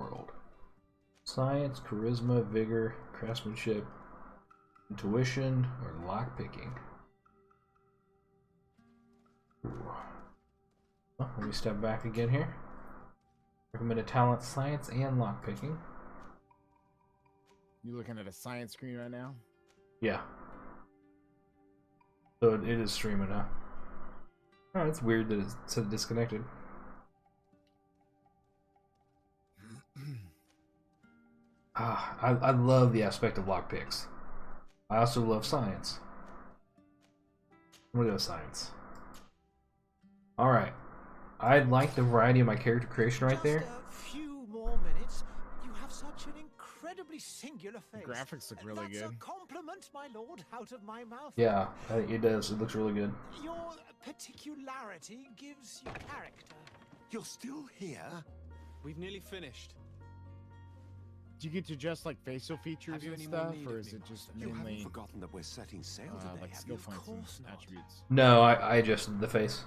world. Science, charisma, vigor, craftsmanship, intuition, or lockpicking. Oh, let me step back again here. Recommended talent, science, and lockpicking. You looking at a science screen right now? Yeah. So it is streaming now. Oh, it's weird that it's so disconnected. I love the aspect of lockpicks. I also love science. I'm gonna go science. Alright. I like the variety of my character creation right there. Just a few more minutes. You have such an incredibly singular face. The graphics look really good. That's a compliment, my lord, out of my mouth. Yeah, I think it does. It looks really good. Your particularity gives you character. You're still here? We've nearly finished. Do you get to adjust like facial features and stuff, or is it just You haven't mainly forgotten that we're setting sail today, like have skill you? points and course not. attributes? No, I adjusted the face.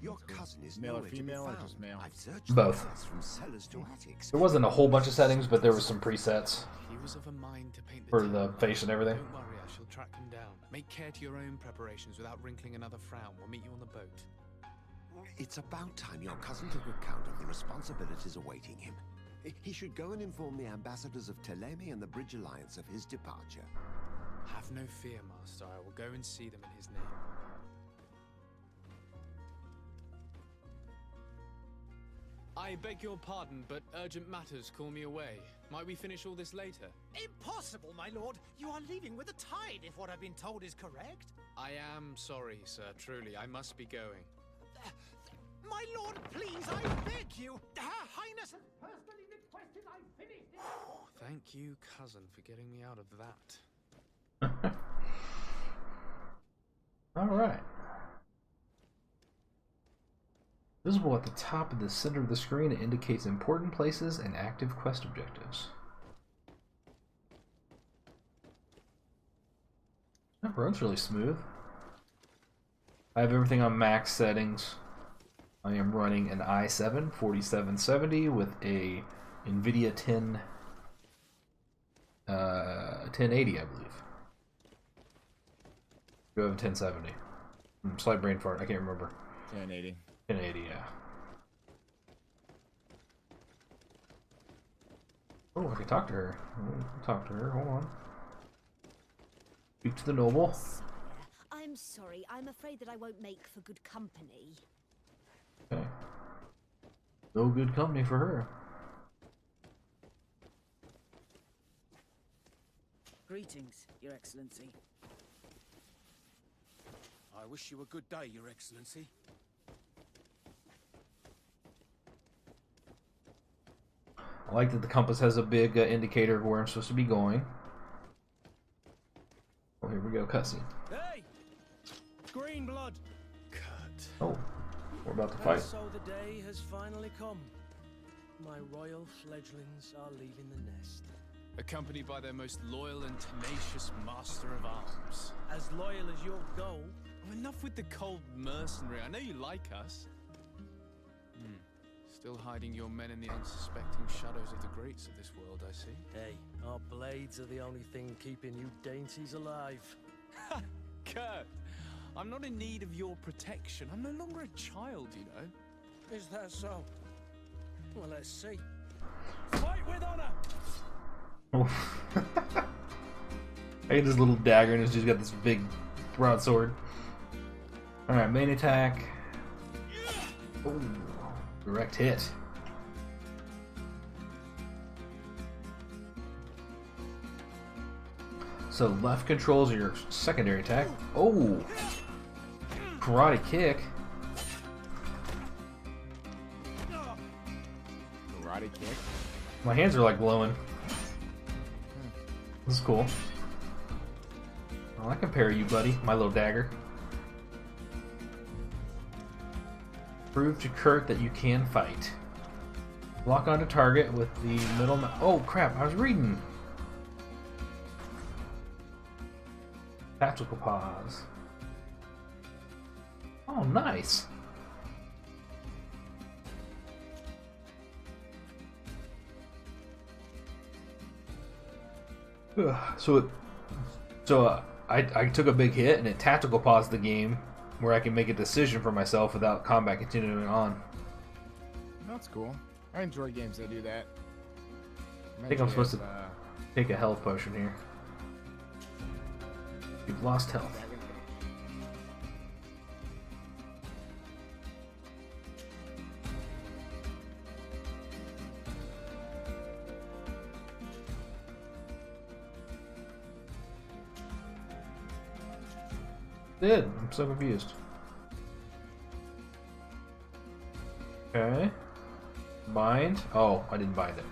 Your cousin is Male or nowhere to be female, or found. just male? I've searched Both. the place from cellars to attics. There wasn't a whole bunch of settings, but there was some presets He was of a mind to paint the for town. the face and everything. Don't worry, I shall track him down. Make care to your own preparations without wrinkling another frown. We'll meet you on the boat. It's about time your cousin took account of the responsibilities awaiting him. He should go and inform the ambassadors of Telemi and the Bridge Alliance of his departure. Have no fear, Master. I will go and see them in his name. I beg your pardon, but urgent matters call me away. Might we finish all this later? Impossible, my lord. You are leaving with the tide, if what I've been told is correct. I am sorry, sir. Truly, I must be going. My lord, please, I beg you. Her Highness has personally requested I finish this. Thank you, cousin, for getting me out of that. Alright. Visible at the top of the center of the screen, it indicates important places and active quest objectives. That runs really smooth. I have everything on max settings. I am running an i7 4770 with a NVIDIA 1080, I believe. Go have 1070. Slight brain fart, I can't remember. 1080. 1080, yeah. Oh, I can talk to her. Talk to her, hold on. Speak to the noble. I'm sorry, I'm afraid that I won't make for good company. Okay. No good company for her. Greetings, Your Excellency. I wish you a good day, Your Excellency. I like that the compass has a big indicator of where I'm supposed to be going. Oh, here we go, cutscene. Hey! Green blood! Cut. Oh, we're about to fight. And so the day has finally come. My royal fledglings are leaving the nest. Accompanied by their most loyal and tenacious master of arms. As loyal as your goal. Oh, enough with the cold mercenary. I know you like us. Still hiding your men in the unsuspecting shadows of the greats of this world, I see. Hey, our blades are the only thing keeping you dainties alive. Kurt, I'm not in need of your protection. I'm no longer a child, you know. Is that so? Well, let's see. Fight with honor! Oh. I get this little dagger and it's just got this big broadsword. Alright, main attack. Oh. Direct hit. So left controls your secondary attack. Oh! Karate kick. Karate kick. My hands are like glowing. This is cool. Well, I can parry you, buddy. My little dagger. Prove to Kurt that you can fight. Lock onto target with the middle. Oh crap! I was reading. Tactical pause. Oh, nice. So, I took a big hit and it tactical paused the game where I can make a decision for myself without combat continuing on. That's cool. I enjoy games that do that. I think I'm supposed to take a health potion here. You've lost health. Did. I'm so confused. Okay. Bind. Oh, I didn't bind it.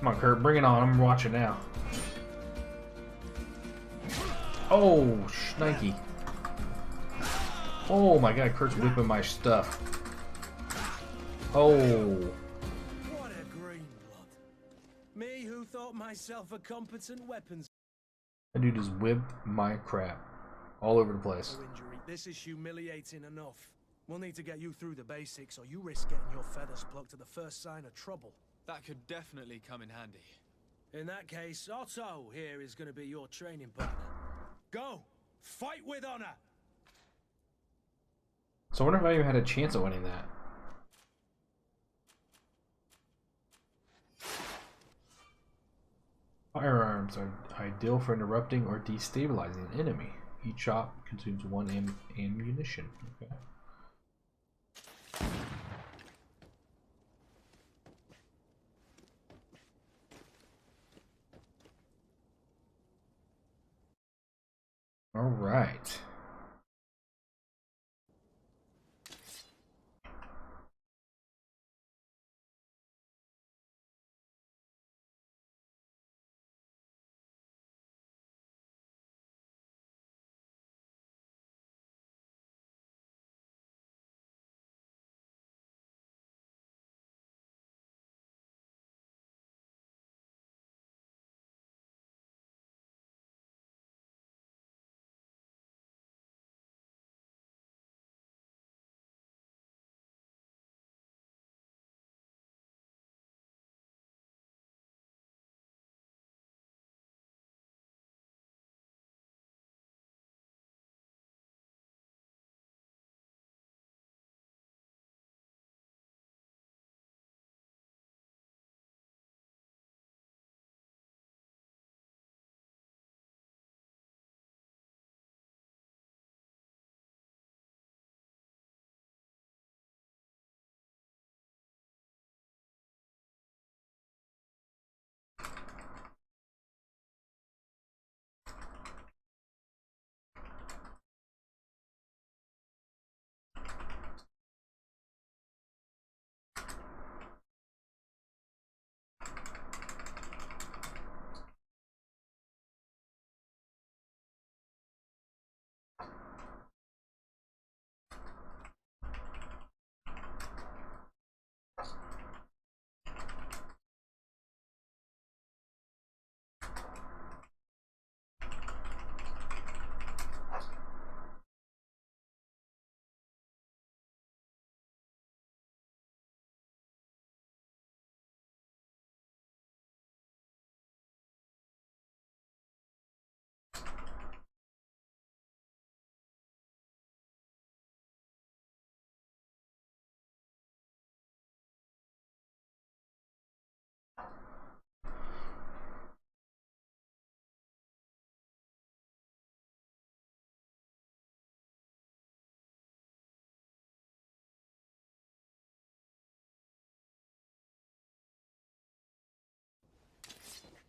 Come on, Kurt, bring it on. I'm watching now. Oh, shnikey. Oh my god, Kurt's whipping my stuff. Oh. What a green blood. Me who thought myself a competent weapons. That dude just whipped my crap. All over the place. No injury. This is humiliating enough. We'll need to get you through the basics or you risk getting your feathers plucked at the first sign of trouble. That could definitely come in handy. In that case, Otto here is going to be your training partner. Go! Fight with honor! So I wonder if I even had a chance at winning that. Firearms are ideal for interrupting or destabilizing an enemy. Each shot consumes 1 ammunition. Okay. All right.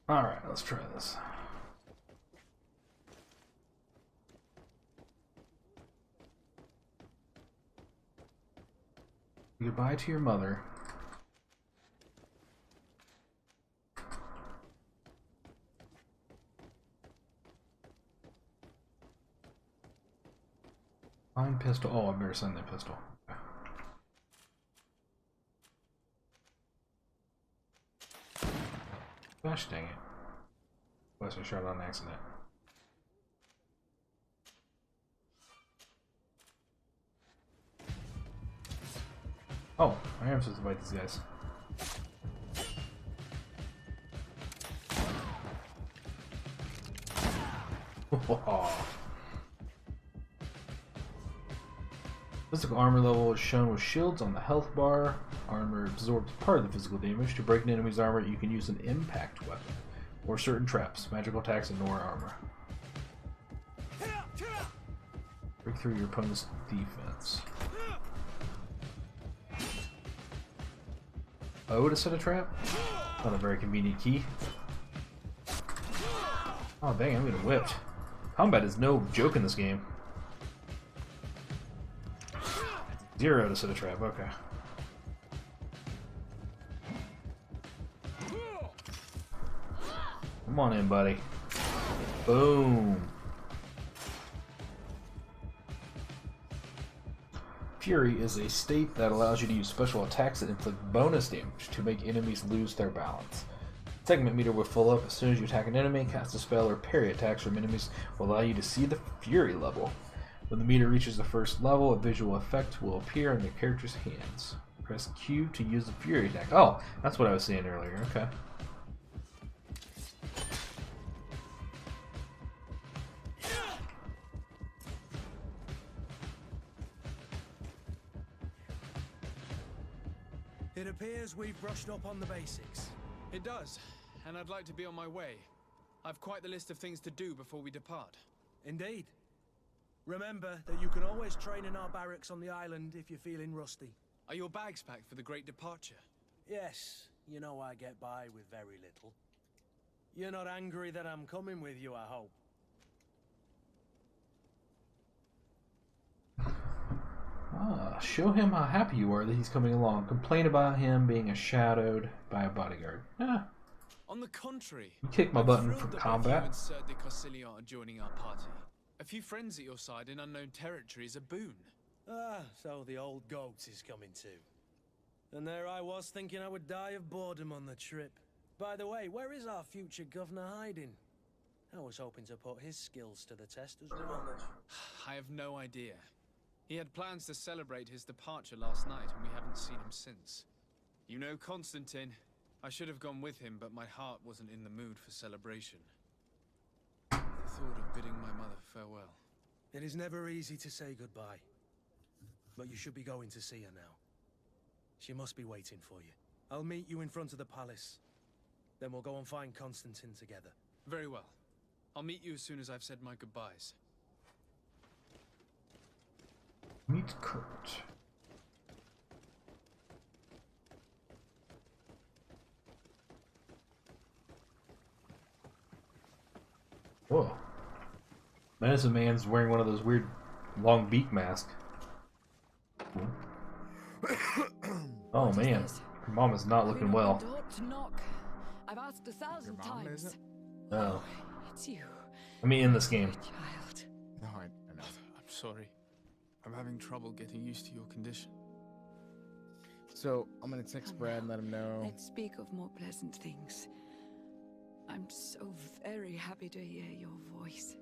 Alright, let's try this. Goodbye to your mother. Find pistol. Oh, I better send that pistol. Gosh dang it. Bless me, shot on accident. Oh, I am supposed to fight these guys. Physical armor level is shown with shields on the health bar. Armor absorbs part of the physical damage. To break an enemy's armor, you can use an impact weapon or certain traps. Magical attacks ignore armor. Break through your opponent's defense. Oh, to set a trap? Not a very convenient key. Oh dang, I'm getting whipped. Combat is no joke in this game. 0 to set a trap, okay. Come on in, buddy. Boom. Fury is a state that allows you to use special attacks that inflict bonus damage to make enemies lose their balance. Segment meter will fill up as soon as you attack an enemy. Cast a spell or parry attacks from enemies will allow you to see the Fury level. When the meter reaches the first level, a visual effect will appear in the character's hands. Press Q to use the Fury attack. Oh, that's what I was saying earlier. Okay. It appears we've brushed up on the basics. It does, and I'd like to be on my way. I've quite the list of things to do before we depart. Indeed. Remember that you can always train in our barracks on the island if you're feeling rusty. Are your bags packed for the great departure? Yes, you know I get by with very little. You're not angry that I'm coming with you, I hope. Show him how happy you are that he's coming along. Complain about him being shadowed by a bodyguard. On the contrary, You kicked my I'm button thrilled from that combat. both you and Sir de Corsilion are joining our party. A few friends at your side in unknown territory is a boon. Ah, so the old goat is coming too. And there I was thinking I would die of boredom on the trip. By the way, where is our future governor hiding? I was hoping to put his skills to the test as well. I have no idea. He had plans to celebrate his departure last night, and we haven't seen him since. You know Constantine. I should have gone with him, but my heart wasn't in the mood for celebration. The thought of bidding my mother farewell. It is never easy to say goodbye. But you should be going to see her now. She must be waiting for you. I'll meet you in front of the palace. Then we'll go and find Constantine together. Very well. I'll meet you as soon as I've said my goodbyes. Meet Kurt. Whoa. Medicine Man's wearing one of those weird long beak masks. Oh man, your mom is not looking well. I've asked 1,000 times. Is it? Oh. It's you. I mean, in this game. Child. No, I know. I'm sorry. I'm having trouble getting used to your condition. So I'm gonna text Come Brad now. and let him know. Let's speak of more pleasant things. I'm so very happy to hear your voice.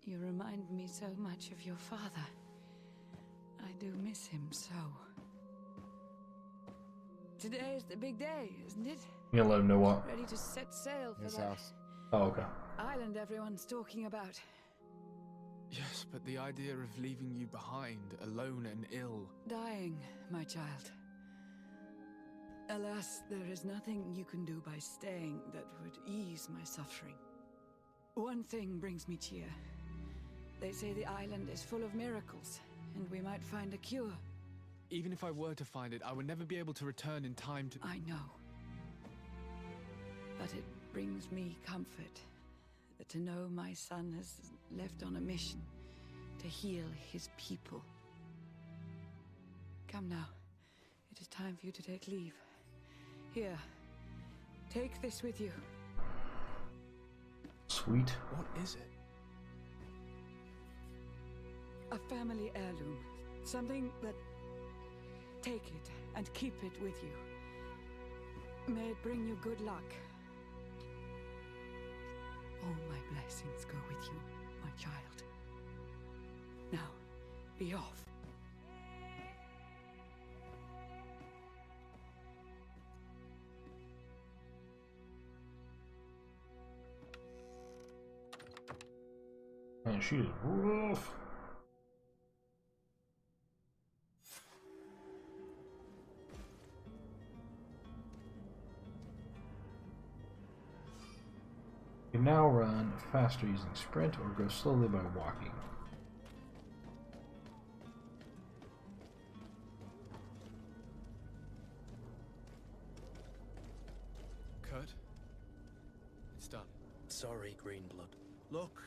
You remind me so much of your father. I do miss him so. Today is the big day, isn't it? You gonna let him know what? Ready to set sail for His that house. Oh, okay. island everyone's talking about. Yes, but the idea of leaving you behind, alone and ill. Dying, my child. Alas, there is nothing you can do by staying that would ease my suffering. One thing brings me cheer. They say the island is full of miracles, and we might find a cure. Even if I were to find it, I would never be able to return in time to... I know. But it brings me comfort to know my son has left on a mission to heal his people. Come now. It is time for you to take leave. Here, take this with you. Sweet. What is it? A family heirloom. Something that... Take it and keep it with you. May it bring you good luck. All my blessings go with you, my child. Now, be off. Man, she is rough. You can now run faster using sprint or go slowly by walking. Kurt, it's done. Sorry, Greenblood. Look,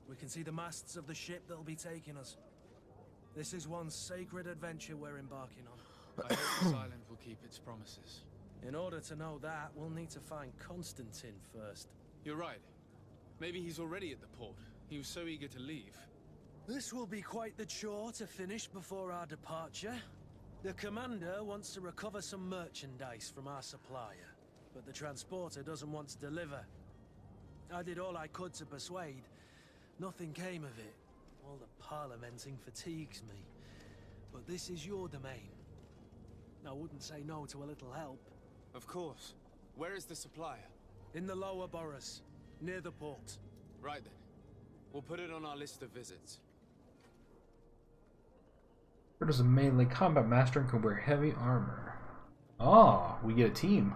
we can see the masts of the ship that'll be taking us. This is one sacred adventure we're embarking on. I hope this island will keep its promises. In order to know that, we'll need to find Constantine first. You're right. Maybe he's already at the port. He was so eager to leave. This will be quite the chore to finish before our departure. The commander wants to recover some merchandise from our supplier, but the transporter doesn't want to deliver. I did all I could to persuade. Nothing came of it. All the parliamenting fatigues me. But this is your domain. I wouldn't say no to a little help. Of course. Where is the supplier? In the lower boroughs, near the port. Right then. We'll put it on our list of visits. Kurt is a melee combat master and can wear heavy armor. Ah, we get a team.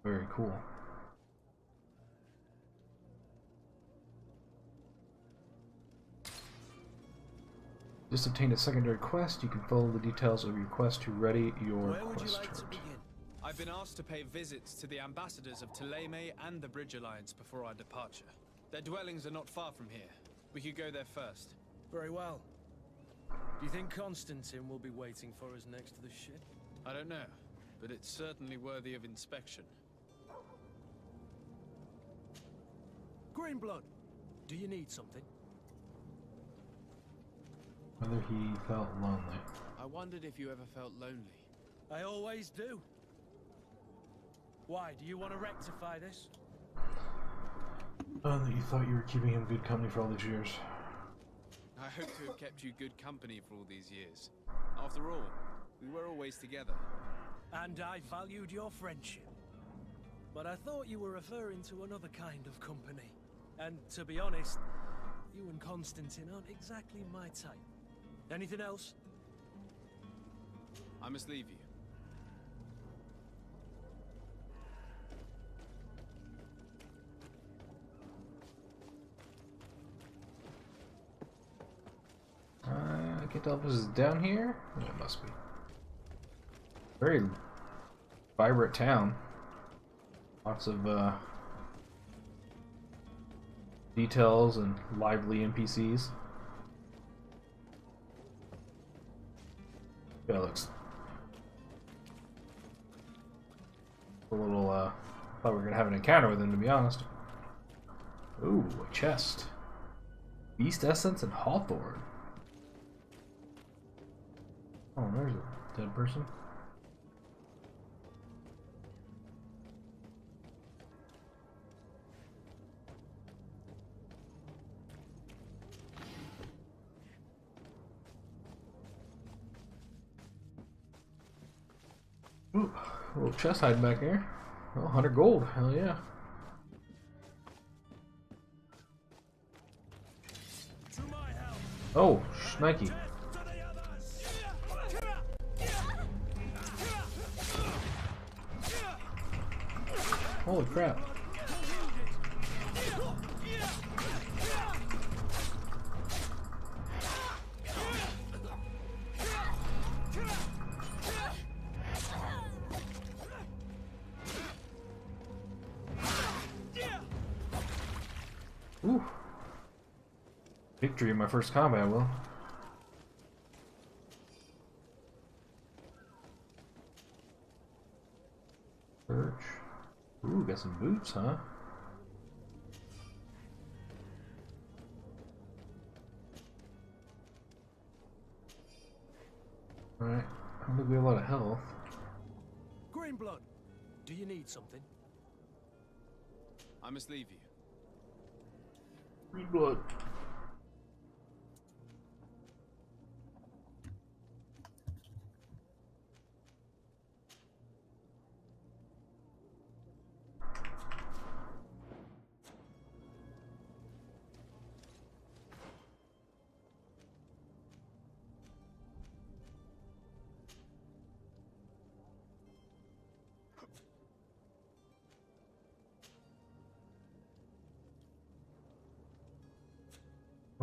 Very cool. Just obtained a secondary quest. You can follow the details of your quest to ready your Where would you quest like to chart. begin? I've been asked to pay visits to the ambassadors of Thélème and the Bridge Alliance before our departure. Their dwellings are not far from here. We could go there first. Very well. Do you think Constantine will be waiting for us next to the ship? I don't know, but it's certainly worthy of inspection. Greenblood, do you need something? Whether he felt lonely. I wondered if you ever felt lonely. I always do. Why, do you want to rectify this? That you thought you were keeping him good company for all these years. I hope to have kept you good company for all these years. After all, we were always together. And I valued your friendship. But I thought you were referring to another kind of company. And to be honest, you and Constantine aren't exactly my type. Anything else? I must leave you. I can't tell if this is down here. Yeah, it must be. Very vibrant town. Lots of details and lively NPCs. Yeah, looks a little. Thought we were gonna have an encounter with him, to be honest. Ooh, a chest. Beast essence and hawthorn. Oh, there's a dead person. Ooh, a little chest hiding back here. Oh, 100 gold. Hell yeah. Oh, Schnikey. Holy crap. Ooh. Victory in my first combat, Will. Search. Ooh, got some boots, huh? Alright, I don't think we have a lot of health. Greenblood, do you need something? I must leave you. Green blood.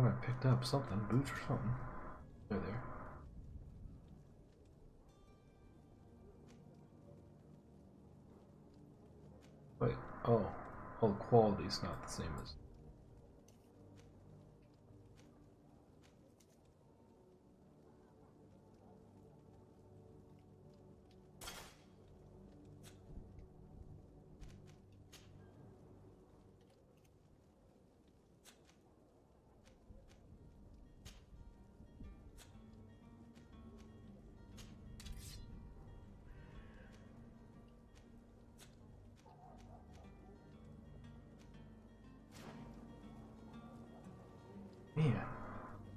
I picked up something, boots or something. There. Wait, oh, the quality's not the same as. Man,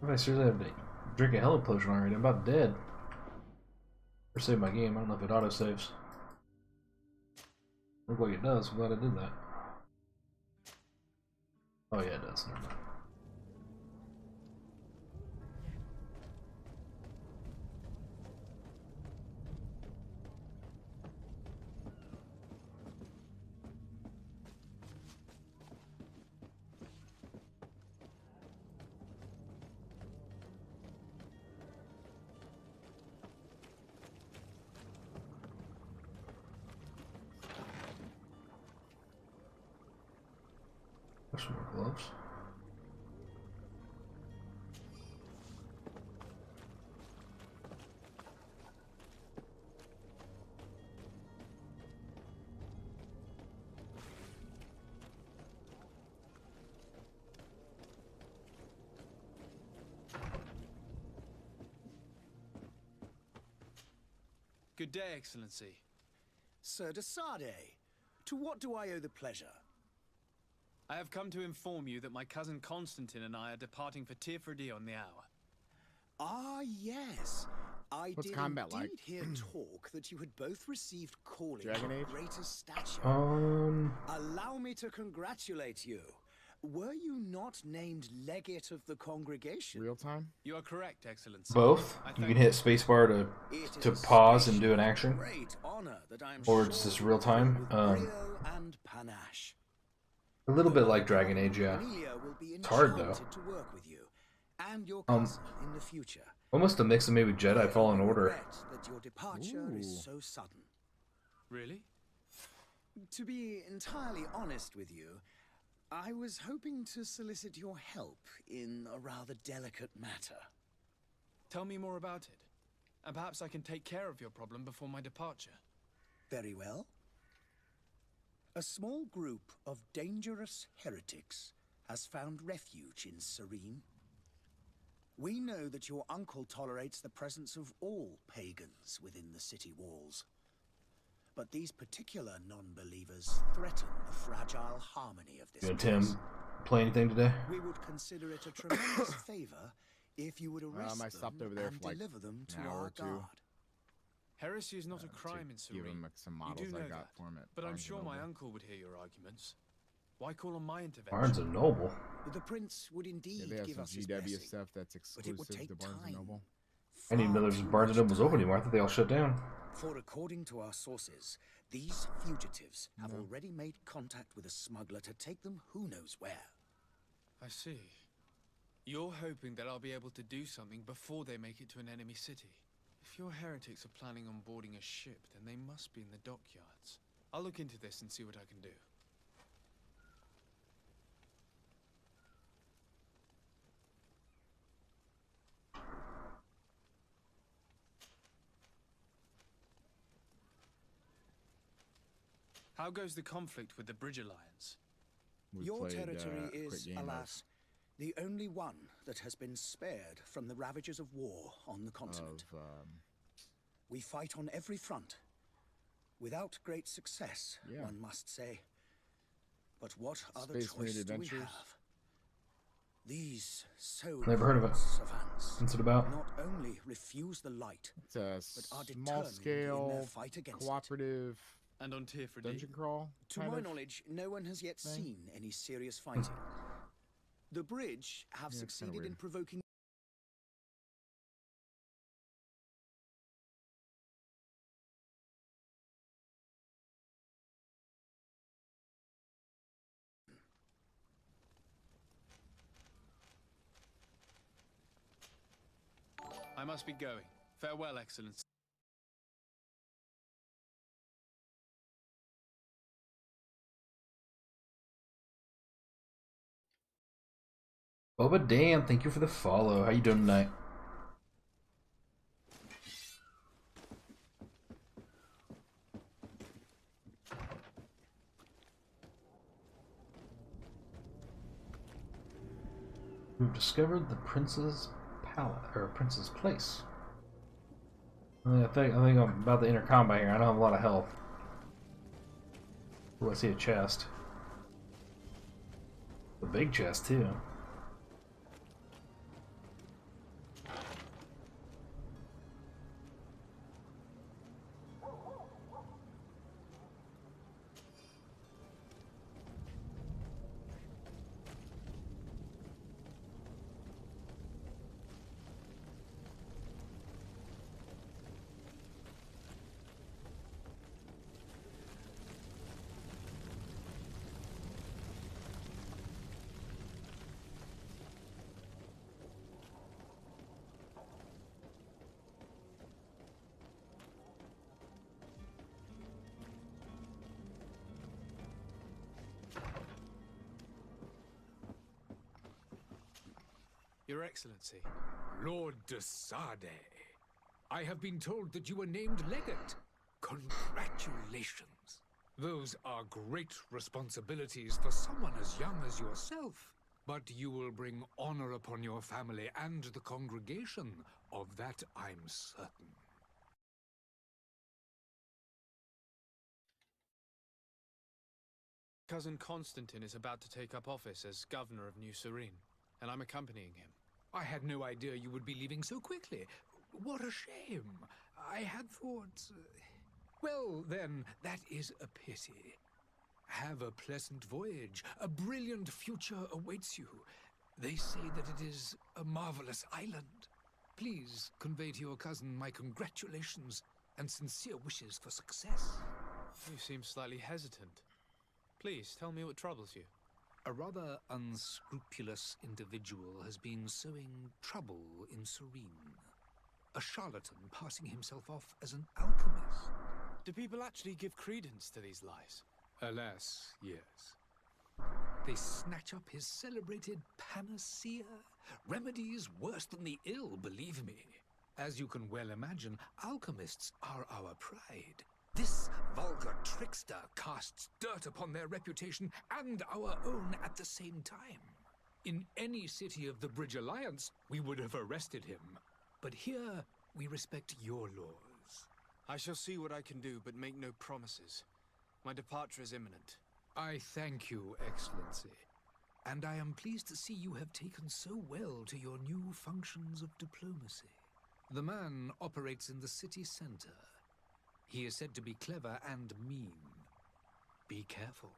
if I seriously have to drink a hella potion already, I'm about dead. Or save my game, I don't know if it autosaves. Look like it does, I'm glad I did that. Oh yeah, it does, never mind. Some more gloves. Good day, Excellency. Sir de Sade, to what do I owe the pleasure? I have come to inform you that my cousin Constantine and I are departing for Tirfredi on the hour. Ah, yes. I What's did combat indeed like? hear talk that you had both received calling Dragon of Age? greater stature. Allow me to congratulate you. Were you not named legate of the congregation? Real time? You are correct, Excellency. both. You can hit spacebar to pause and do an action, Great honor that I'm or it's just real time. brio and panache. A little bit like Dragon Age, yeah. Will be It's hard though. enchanted to work with you and your cousin in the future. Almost a mix of maybe Jedi Fallen Order. Regret that your departure is so sudden. Really? To be entirely honest with you, I was hoping to solicit your help in a rather delicate matter. Tell me more about it, and perhaps I can take care of your problem before my departure. Very well. A small group of dangerous heretics has found refuge in Serene. We know that your uncle tolerates the presence of all pagans within the city walls. But these particular non-believers threaten the fragile harmony of this You and place. Tim play anything today? We would consider it a tremendous favor if you would arrest I stopped over them there and for like deliver them to an hour our or two. guard. Heresy is not a crime in Give Serene. him some You models do know I got that, for him at but I'm Barnes & sure my Noble. uncle would hear your arguments. Why call on my intervention? Barnes and Noble. The prince would indeed Yeah, they have give some us his GW blessing, stuff that's but it would exclusive take to Barnes time. & Noble. I didn't even know there was Far too Barnes and much Noble was open time. anymore. I thought they all shut down. For according to our sources, these fugitives have already made contact with a smuggler to take them who knows where. I see. You're hoping that I'll be able to do something before they make it to an enemy city. If your heretics are planning on boarding a ship, then they must be in the dockyards. I'll look into this and see what I can do. How goes the conflict with the Bridge Alliance? Your played, territory a quick is, game of- alas, the only one that has been spared from the ravages of war on the continent. We fight on every front, without great success, Yeah. one must say. But what other Space Marine choice do we Adventures. have? These so Never heard of it. savants What's it about? not only refuse the light, It's a but are small determined in scale their fight against it. cooperative And on Tirfredi? dungeon crawl. To kind my of knowledge, no one has yet thing. seen any serious fighting. The bridge have Yeah, it's kinda succeeded in weird. provoking I must be going. Farewell, Excellence. Boba Dan, thank you for the follow. How you doing tonight? We've discovered the Prince's Palace, or Prince's Place. I think I'm about to enter combat here. I don't have a lot of health. Oh, I see a chest. A big chest too. Your Excellency. Lord de Sade, I have been told that you were named Legate. Congratulations. Those are great responsibilities for someone as young as yourself. But you will bring honor upon your family and the congregation. Of that I'm certain. Cousin Constantine is about to take up office as Governor of New Serene, and I'm accompanying him. I had no idea you would be leaving so quickly. What a shame. I had thought... Well, then, that is a pity. Have a pleasant voyage. A brilliant future awaits you. They say that it is a marvelous island. Please convey to your cousin my congratulations and sincere wishes for success. You seem slightly hesitant. Please, tell me what troubles you. A rather unscrupulous individual has been sowing trouble in Serene. A charlatan passing himself off as an alchemist. Do people actually give credence to these lies? Alas, yes. They snatch up his celebrated panacea. Remedies worse than the ill, believe me. As you can well imagine, alchemists are our pride. This vulgar trickster casts dirt upon their reputation and our own at the same time. In any city of the Bridge Alliance, we would have arrested him. But here, we respect your laws. I shall see what I can do, but make no promises. My departure is imminent. I thank you, Excellency. And I am pleased to see you have taken so well to your new functions of diplomacy. The man operates in the city center. He is said to be clever and mean. Be careful.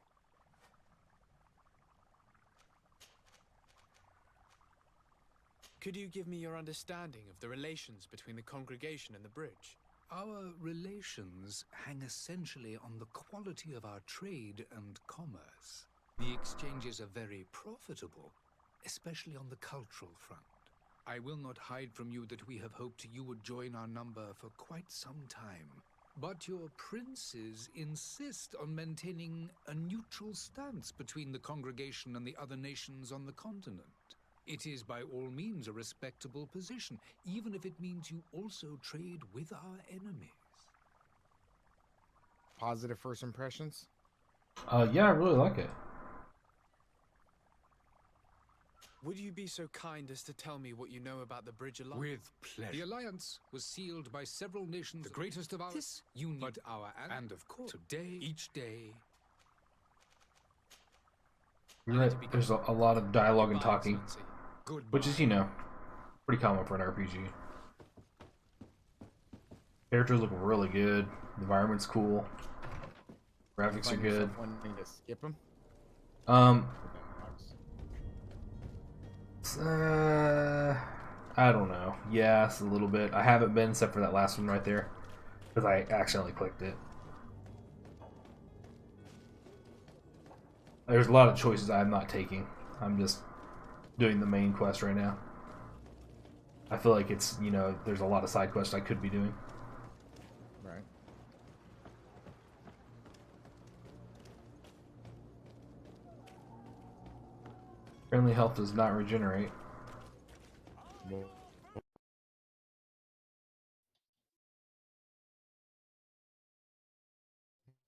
Could you give me your understanding of the relations between the congregation and the bridge? Our relations hang essentially on the quality of our trade and commerce. The exchanges are very profitable, especially on the cultural front. I will not hide from you that we have hoped you would join our number for quite some time. But your princes insist on maintaining a neutral stance between the congregation and the other nations on the continent. It is by all means a respectable position, even if it means you also trade with our enemies. Positive first impressions? Yeah, I really like it. Would you be so kind as to tell me what you know about the Bridge Alliance? With pleasure. The alliance was sealed by several nations, the greatest of ours, unique, but our and of course, today, each day. There's a lot of dialogue and talking, which is, you know, pretty common for an RPG. Characters look really good. The environment's cool. Graphics are good. Wanting to skip them? I don't know. Yes, a little bit. I haven't been, except for that last one right there, because I accidentally clicked it. There's a lot of choices I'm not taking. I'm just doing the main quest right now. I feel like it's, you know, there's a lot of side quests I could be doing. Right. Friendly health does not regenerate. Well,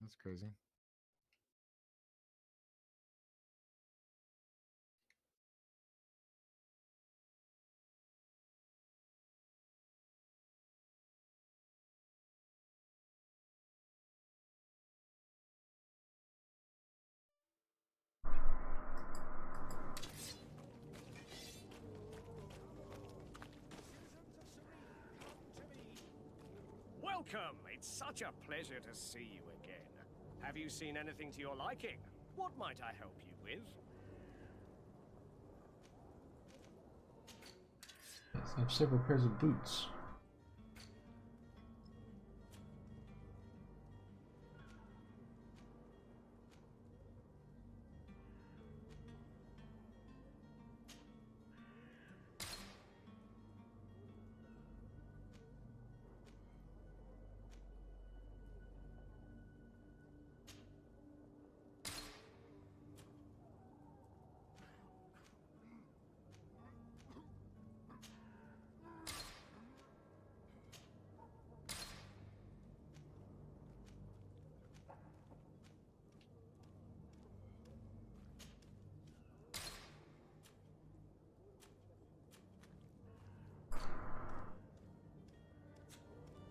that's crazy. Welcome! It's such a pleasure to see you again. Have you seen anything to your liking? What might I help you with? Yes, I have several pairs of boots.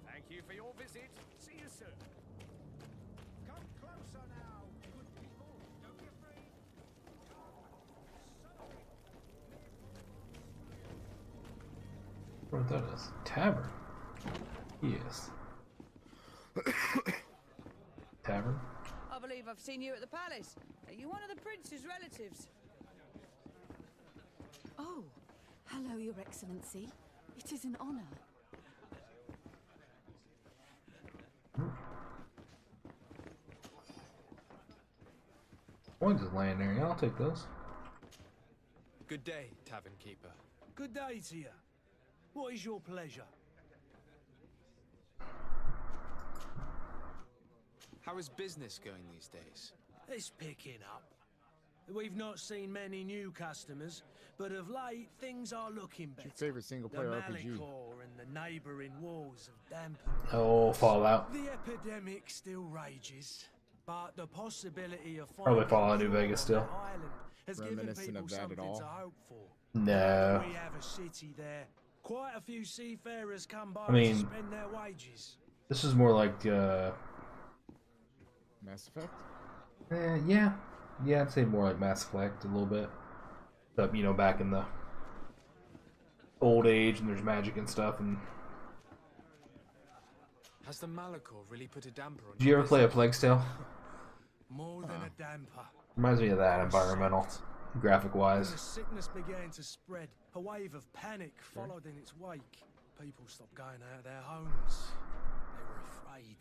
Thank you for your visit. See you soon. Come closer now, good people. Don't be afraid. What that is? Tavern. Yes. Tavern. I believe I've seen you at the palace. Are you one of the prince's relatives? Oh, hello, Your Excellency. It is an honor. Coins is laying there. Yeah, I'll take those. Good day, tavern keeper. Good day to you. What is your pleasure? How is business going these days? It's picking up. We've not seen many new customers, but of late things are looking better. What's your favorite single-player the RPG? Malicor and the neighbouring wars have dampened. Oh, Fallout. The epidemic still rages, but the possibility of Probably Fallout New Vegas still. Island has given Reminiscent people of that at something all? to hope for. No. We have a city there. Quite a few seafarers come by I mean, to spend their wages. This is more like, Mass Effect? yeah. Yeah, I'd say more like Mass Effect a little bit. But, you know, back in the old age and there's magic and stuff. And Has the Malicor really put a damper on did you ever play A Plague's Tale? More than a damper. Reminds me of that, environmental, graphic When wise. the sickness began to spread, a wave of panic followed in its wake. People stopped going out of their homes. They were afraid.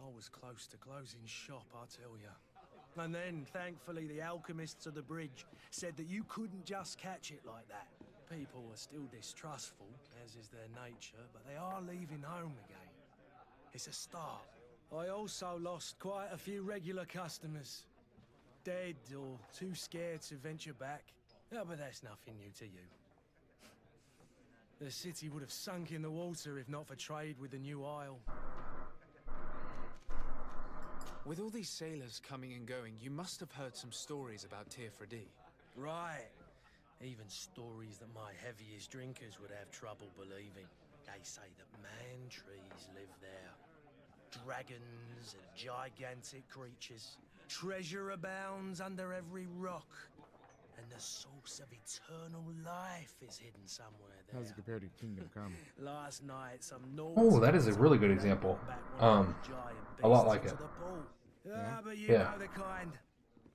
I was close to closing shop, I tell you. And then, thankfully, the alchemists of the bridge said that you couldn't just catch it like that. People are still distrustful, as is their nature, but they are leaving home again. It's a start. I also lost quite a few regular customers. Dead or too scared to venture back. Oh, but that's nothing new to you. The city would have sunk in the water if not for trade with the New Isle. With all these sailors coming and going, you must have heard some stories about Tirfredi. Right. Even stories that my heaviest drinkers would have trouble believing. They say that man-trees live there. Dragons and gigantic creatures. Treasure abounds under every rock. And the source of eternal life is hidden somewhere there. How's it compared to Kingdom Come? Last night, some Oh, that is a really good example. A lot like it. Ah, but you Yeah. know the kind.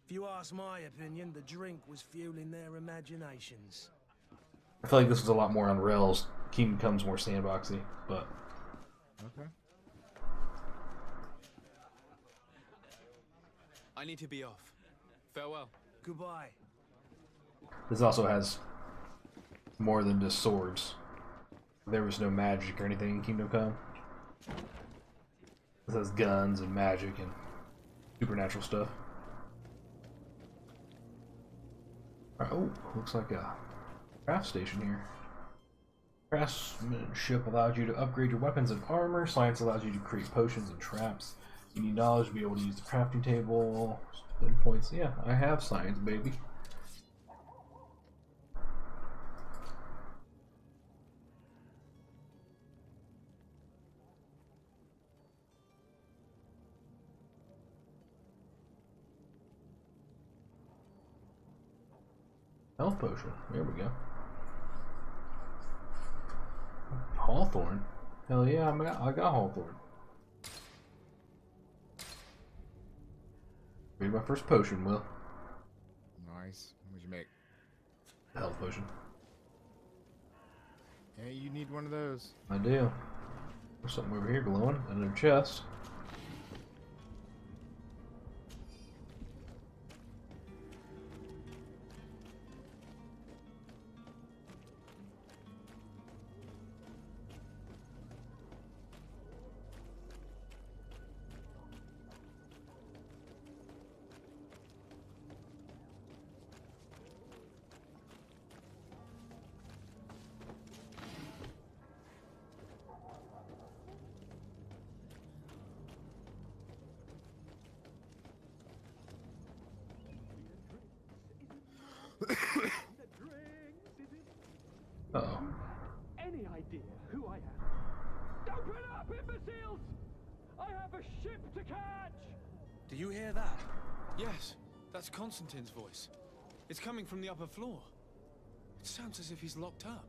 If you ask my opinion, the drink was fueling their imaginations. I feel like this was a lot more on rails. Kingdom Come's more sandboxy, but Okay. I need to be off. Farewell. Goodbye. this also has more than just swords. There was no magic or anything in Kingdom Come. It has guns and magic and supernatural stuff. Oh, looks like a craft station here. Craftsmanship allows you to upgrade your weapons and armor. Science allows you to create potions and traps. You need knowledge to be able to use the crafting table. Spend points. Yeah, I have science, baby. Health potion. There we go. Hawthorne? Hell yeah, I got Hawthorne. Read my first potion, Will. Nice. What'd you make? Health potion. Hey, you need one of those. I do. There's something over here glowing in their chest. Uh-oh. Any idea who I am? Open up, imbeciles! I have a ship to catch! Do you hear that? Yes, that's Constantine's voice. It's coming from the upper floor. It sounds as if he's locked up.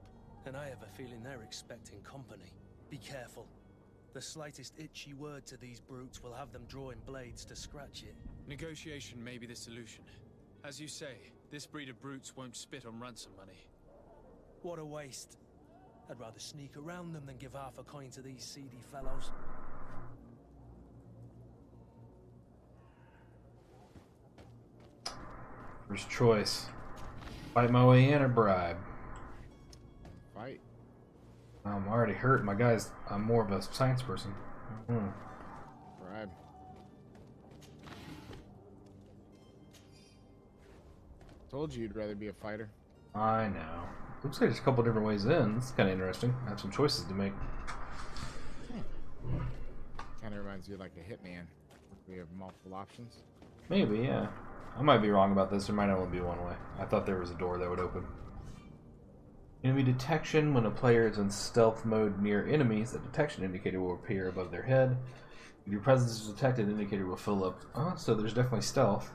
And I have a feeling they're expecting company. Be careful. The slightest itchy word to these brutes will have them drawing blades to scratch it. Negotiation may be the solution. As you say, this breed of brutes won't spit on ransom money. What a waste. I'd rather sneak around them than give half a coin to these seedy fellows. First choice. Fight my way in or bribe? Fight. I'm already hurt. My guy's... I'm more of a science person. Bribe. Told you you'd rather be a fighter. I know. Looks like there's a couple different ways in. It's kind of interesting. I have some choices to make. Kind of reminds you of like a hitman. We have multiple options. Maybe, yeah. I might be wrong about this. There might only be one way. I thought there was a door that would open. Enemy detection. When a player is in stealth mode near enemies, a detection indicator will appear above their head. If your presence is detected, the indicator will fill up. Oh, so there's definitely stealth.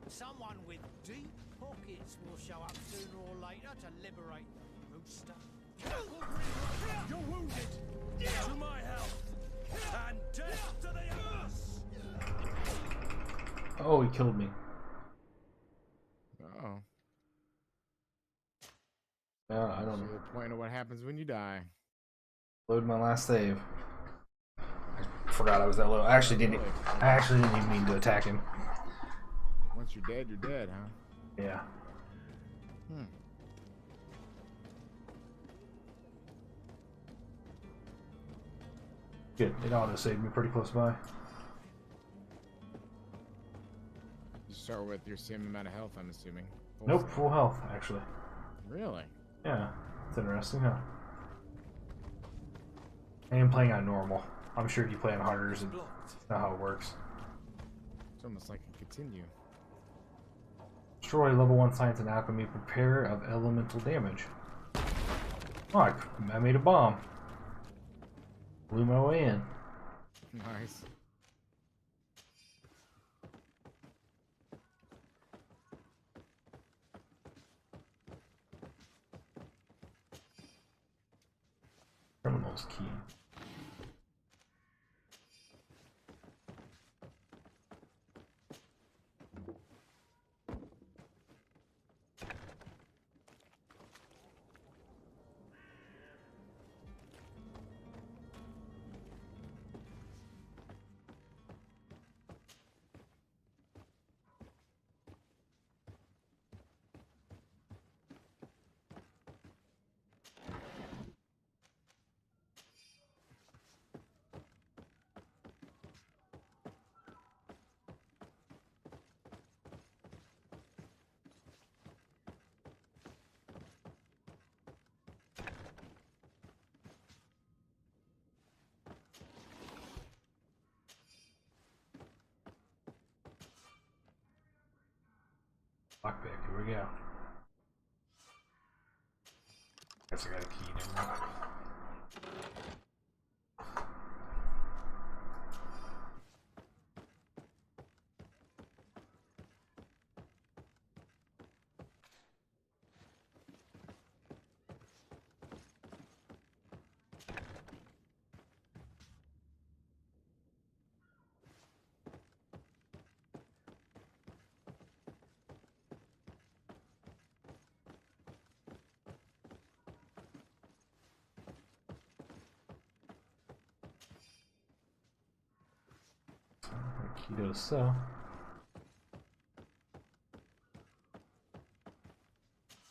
Someone with deep pockets will show up sooner or later to liberate the rooster. You're wounded! To my health! And death to the earth! Oh, he killed me. Uh-oh. I don't know. The point of what happens when you die. Load my last save. I forgot I was that low. I actually didn't even mean to attack him. Once you're dead, huh? Yeah. Good. It auto-saved me pretty close by. You start with your same amount of health, I'm assuming. Nope, full health, actually. Really? Yeah. It's interesting, huh? I am playing on normal. I'm sure if you play on harder, it's not how it works. It's almost like a continue. Destroy level 1 science and alchemy. Prepare of elemental damage. Oh, I made a bomb. Blew my way in. Nice. Criminal's key. Lockpick, here we go. Guess I got a key now. Key to the cell.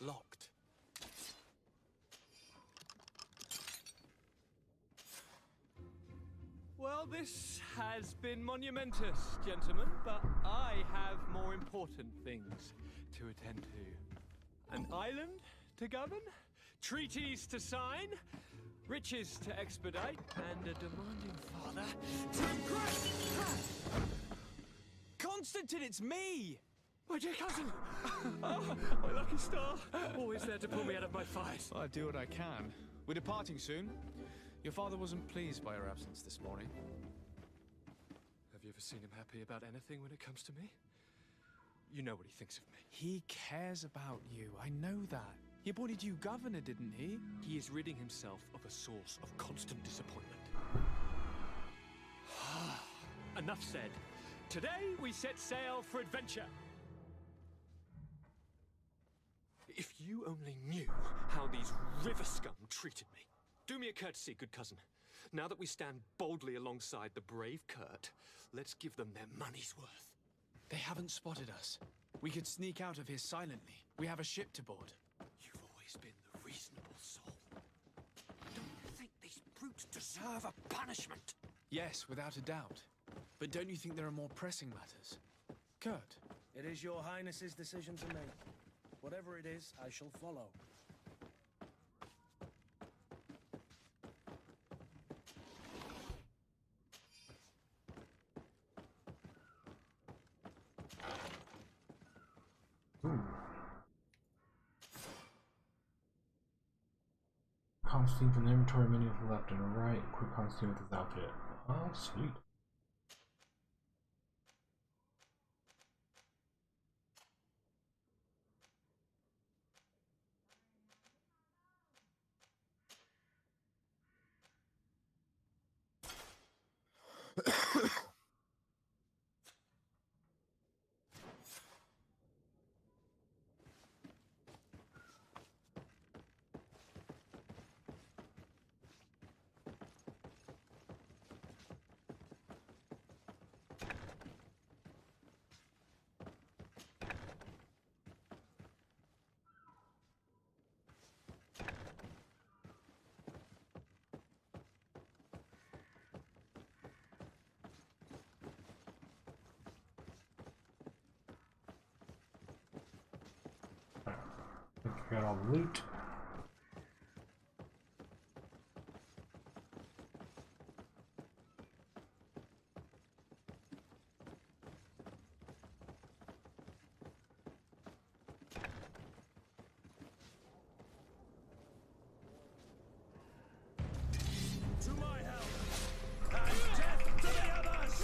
Locked. Well, this has been monumentous, gentlemen, but I have more important things to attend to. An island to govern, treaties to sign, riches to expedite, and a demanding father to impress. Constantine, it's me! My dear cousin! Oh, my lucky star! Always there to pull me out of my fight. Well, I do what I can. We're departing soon. Your father wasn't pleased by your absence this morning. Have you ever seen him happy about anything when it comes to me? You know what he thinks of me. He cares about you, I know that. He appointed you governor, didn't he? He is ridding himself of a source of constant disappointment. Enough said. Today, we set sail for adventure. If you only knew how these river scum treated me. Do me a courtesy, good cousin. Now that we stand boldly alongside the brave Kurt, let's give them their money's worth. They haven't spotted us. We could sneak out of here silently. We have a ship to board. You've always been the reasonable soul. Don't you think these brutes deserve a punishment? Yes, without a doubt. But don't you think there are more pressing matters? Kurt? It is your highness's decision to make. Whatever it is, I shall follow. Constantine from the inventory menu to the left and right. Equip Constantine with his outfit. Oh, sweet. Got all the loot. To my help! And death to the others!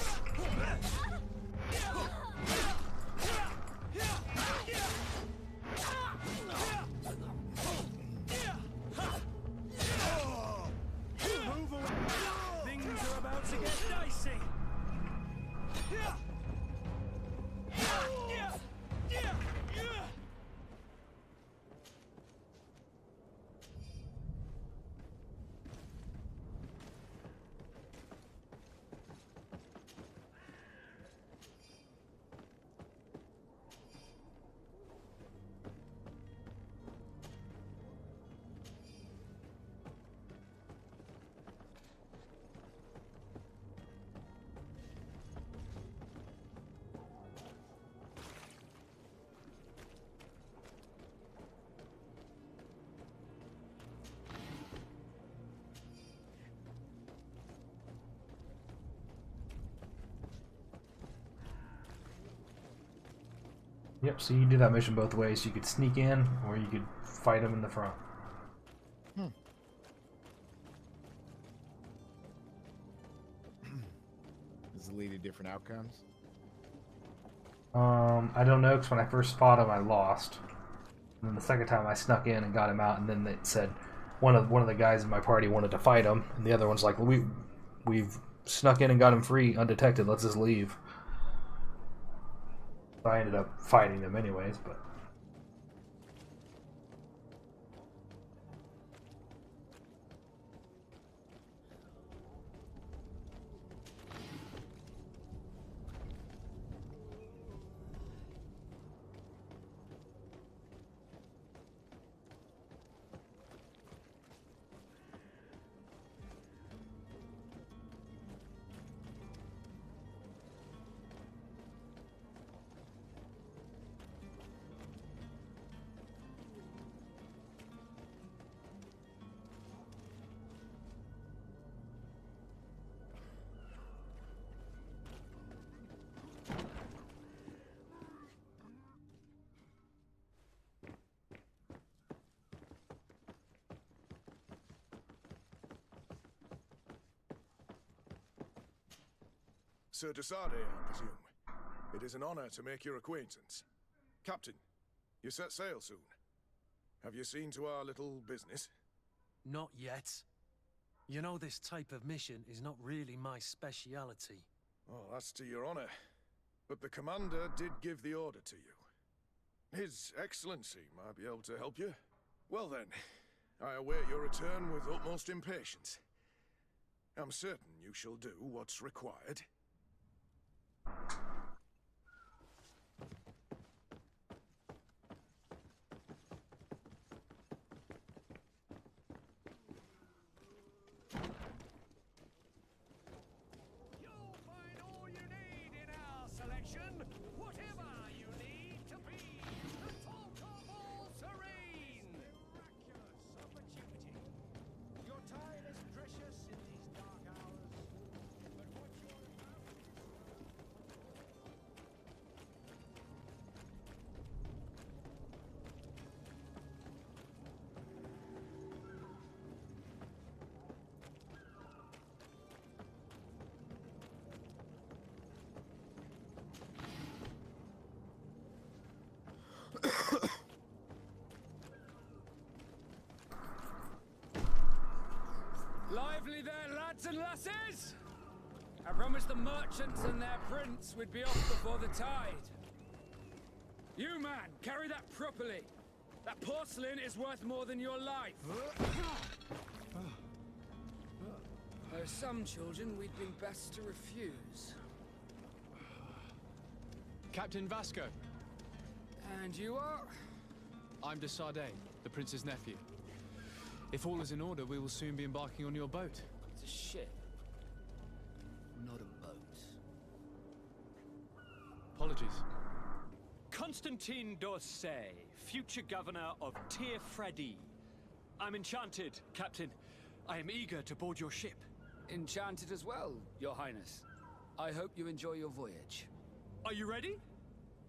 Yep, so you do that mission both ways. You could sneak in, or you could fight them in the front. Does it lead to different outcomes? I don't know, because when I first fought him, I lost. And then the second time I snuck in and got him out, and then it said one of the guys in my party wanted to fight him, and the other one's like, we've snuck in and got him free, undetected, let's just leave. So I ended up fighting them anyways, but... Sir de Sardet, I presume. It is an honor to make your acquaintance. Captain, you set sail soon. Have you seen to our little business? Not yet. You know, this type of mission is not really my speciality. Oh, that's to your honor. But the commander did give the order to you. His Excellency might be able to help you. Well then, I await your return with utmost impatience. I'm certain you shall do what's required. Lively there, lads and lasses! I promised the merchants and their prince we'd be off before the tide. You, man, carry that properly. That porcelain is worth more than your life. There are some children we'd been best to refuse. Captain Vasco. And you are? I'm de Sardet, the prince's nephew. If all is in order, we will soon be embarking on your boat. It's a ship, not a boat. Apologies. Constantine d'Orsay, future governor of Tir-Fredi. I'm enchanted, Captain. I am eager to board your ship. Enchanted as well, Your Highness. I hope you enjoy your voyage. Are you ready?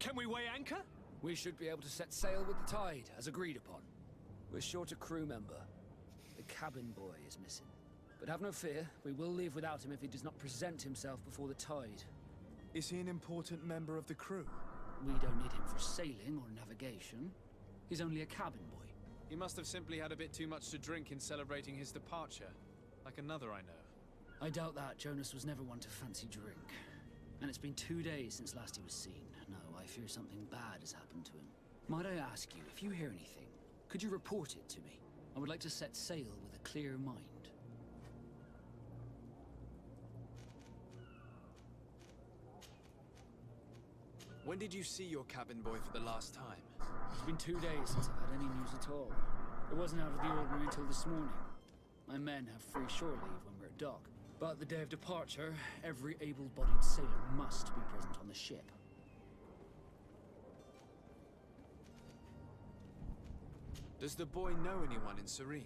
Can we weigh anchor? We should be able to set sail with the tide, as agreed upon. We're short a crew member. The cabin boy is missing. But have no fear, we will leave without him if he does not present himself before the tide. Is he an important member of the crew? We don't need him for sailing or navigation. He's only a cabin boy. He must have simply had a bit too much to drink in celebrating his departure. Like another I know. I doubt that. Jonas was never one to fancy drink. And it's been 2 days since last he was seen. No, I fear something bad has happened to him. Might I ask you, if you hear anything, could you report it to me? I would like to set sail with a clear mind. When did you see your cabin boy for the last time? It's been 2 days since I've had any news at all. It wasn't out of the ordinary until this morning. My men have free shore leave when we're at dock. But the day of departure, every able-bodied sailor must be present on the ship. Does the boy know anyone in Serene?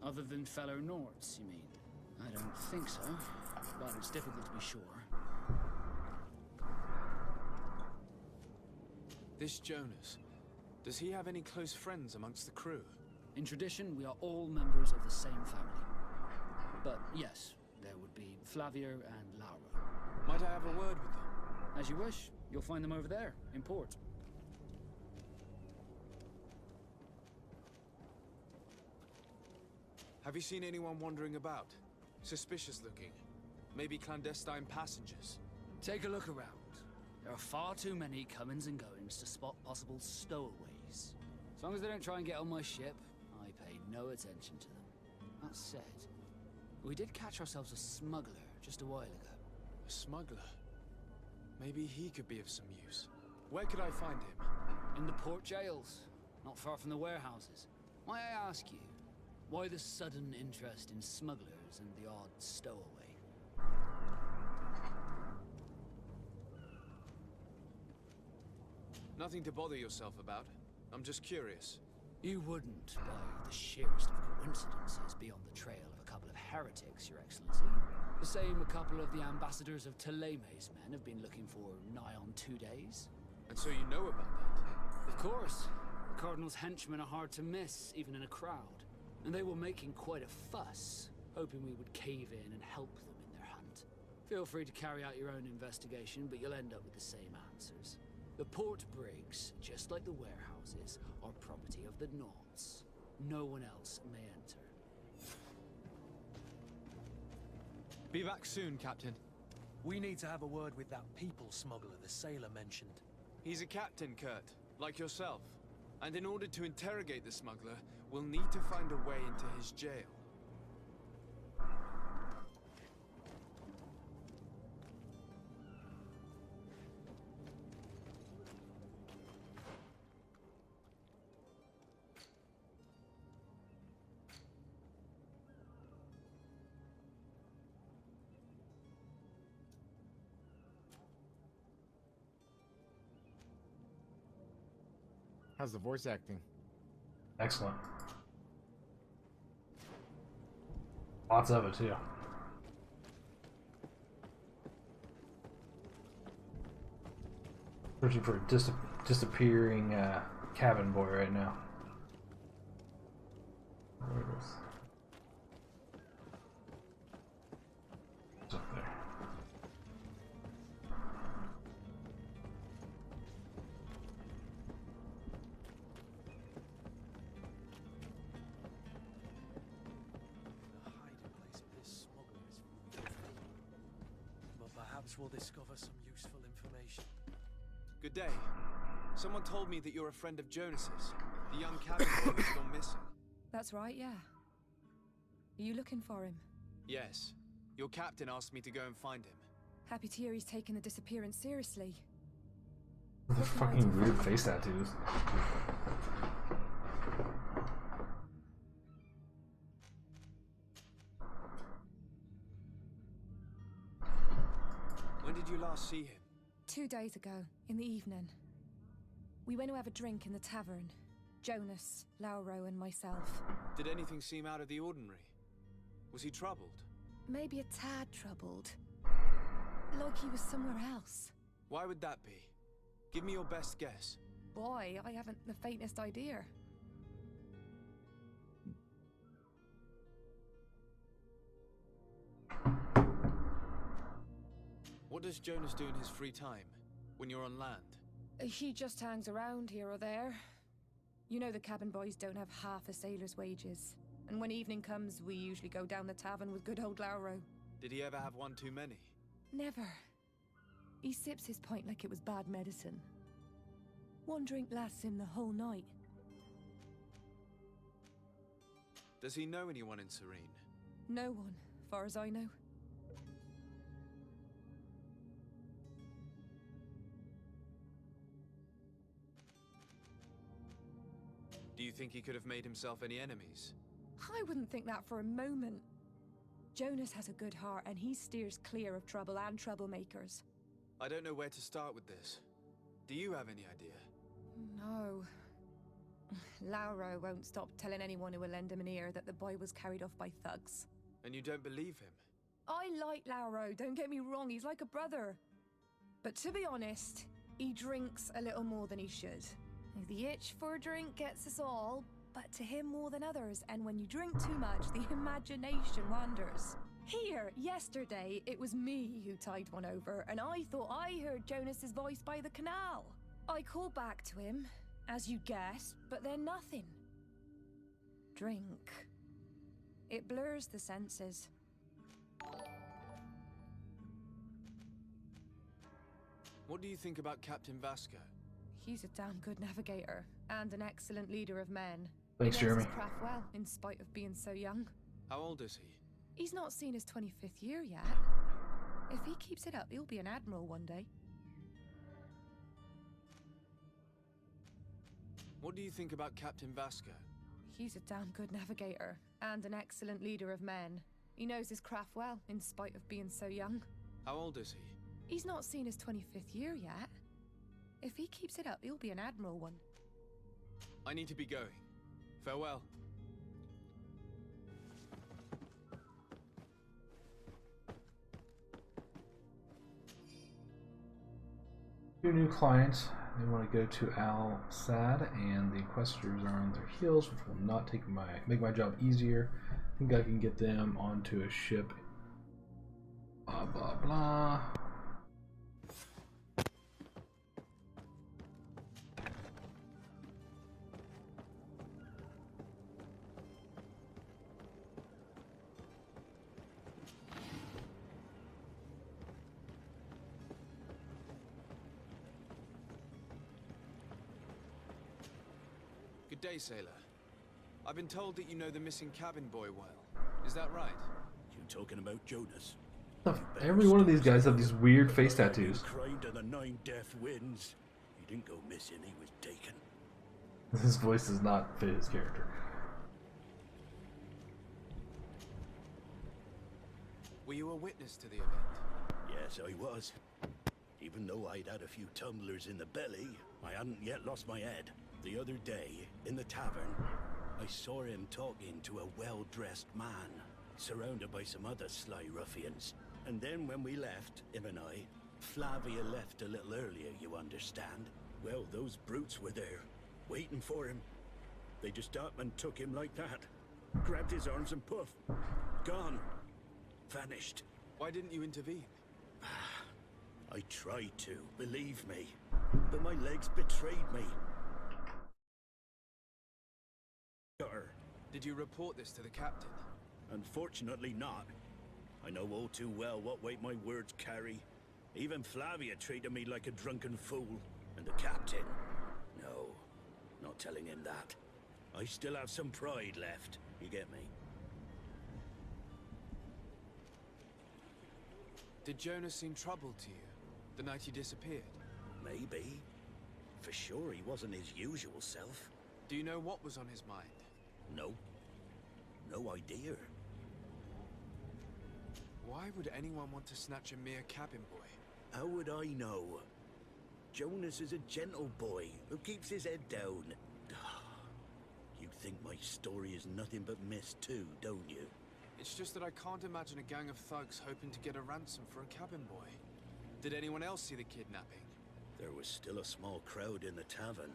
Other than fellow Nords, you mean? I don't think so, but it's difficult to be sure. This Jonas, does he have any close friends amongst the crew? In tradition, we are all members of the same family. But yes, there would be Flavio and Laura. Might I have a word with them? As you wish. You'll find them over there, in port. Have you seen anyone wandering about? Suspicious looking. Maybe clandestine passengers? Take a look around. There are far too many comings and goings to spot possible stowaways. As long as they don't try and get on my ship, I pay no attention to them. That said, we did catch ourselves a smuggler just a while ago. A smuggler? Maybe he could be of some use. Where could I find him? In the port jails, not far from the warehouses. May I ask you, why the sudden interest in smugglers and the odd stowaway? Nothing to bother yourself about. I'm just curious. You wouldn't, by the sheerest of coincidences, be on the trail of a couple of heretics, Your Excellency. The same a couple of the ambassadors of Teleme's men have been looking for nigh on 2 days. And so you know about that? Of course. The Cardinal's henchmen are hard to miss, even in a crowd. And they were making quite a fuss, hoping we would cave in and help them in their hunt. Feel free to carry out your own investigation, but you'll end up with the same answers. The port brigs, just like the warehouses, are property of the Nauts. No one else may enter. Be back soon, Captain. We need to have a word with that people smuggler the sailor mentioned. He's a captain, Kurt, like yourself. And in order to interrogate the smuggler, we'll need to find a way into his jail. How's the voice acting? Excellent. Lots of it, too. Searching for a disappearing cabin boy right now. There it is. It's up there. We'll discover some useful information. Good day. Someone told me that you're a friend of Jonas's, the young cabin boy who's gone missing. That's right, yeah. Are you looking for him? Yes. Your captain asked me to go and find him. Happy to hear he's taken the disappearance seriously. The fucking weird face tattoos. When did you last see him? 2 days ago, in the evening. We went to have a drink in the tavern. Jonas, Lauro, and myself. Did anything seem out of the ordinary? Was he troubled? Maybe a tad troubled. Like he was somewhere else. Why would that be? Give me your best guess. Boy, I haven't the faintest idea. What does Jonas do in his free time, when you're on land? He just hangs around here or there. You know the cabin boys don't have half a sailor's wages. And when evening comes, we usually go down the tavern with good old Lauro. Did he ever have one too many? Never. He sips his pint like it was bad medicine. One drink lasts him the whole night. Does he know anyone in Serene? No one, far as I know. Do you think he could have made himself any enemies? I wouldn't think that for a moment. Jonas has a good heart and he steers clear of trouble and troublemakers. I don't know where to start with this. Do you have any idea? No. Lauro won't stop telling anyone who will lend him an ear that the boy was carried off by thugs. And you don't believe him? I like Lauro, don't get me wrong, he's like a brother. But to be honest, He drinks a little more than he should. The itch for a drink gets us all, but to him more than others, and when you drink too much, the imagination wanders. Here, yesterday, it was me who tied one over, and I thought I heard Jonas's voice by the canal. I called back to him, as you guessed, but then nothing. Drink. It blurs the senses. What do you think about Captain Vasco? He's a damn good navigator, and an excellent leader of men. Thanks, he knows Jeremy. his craft well, in spite of being so young. How old is he? He's not seen his 25th year yet. If he keeps it up, he'll be an admiral one day. What do you think about Captain Vasco? He's a damn good navigator, and an excellent leader of men. He knows his craft well, in spite of being so young. How old is he? He's not seen his 25th year yet. If he keeps it up, he'll be an admiral one. I need to be going. Farewell. 2 new clients. They want to go to Al Sad, and the Inquisitors are on their heels, which will not make my job easier. I think I can get them onto a ship. Blah blah blah. Good day, sailor. I've been told that you know the missing cabin boy well. Is that right? You talking about Jonas? Every one of these guys have these weird face tattoos. Cried to the 9 death winds. He didn't go missing, he was taken. His voice does not fit his character. Were you a witness to the event? Yes, I was. Even though I'd had a few tumblers in the belly, I hadn't yet lost my head. The other day, in the tavern, I saw him talking to a well-dressed man, surrounded by some other sly ruffians. And then when we left, him and I, Flavia left a little earlier, you understand? Well, those brutes were there, waiting for him. They just up and took him like that. Grabbed his arms and poof, gone. Vanished. Why didn't you intervene? I tried to, believe me. But my legs betrayed me. Did you report this to the captain? Unfortunately not. I know all too well what weight my words carry. Even Flavia treated me like a drunken fool. And the captain? No, not telling him that. I still have some pride left. You get me? Did Jonas seem troubled to you the night he disappeared? Maybe. For sure he wasn't his usual self. Do you know what was on his mind? No. No idea. Why would anyone want to snatch a mere cabin boy? How would I know? Jonas is a gentle boy who keeps his head down. You think my story is nothing but mist too, don't you? It's just that I can't imagine a gang of thugs hoping to get a ransom for a cabin boy. Did anyone else see the kidnapping? There was still a small crowd in the tavern.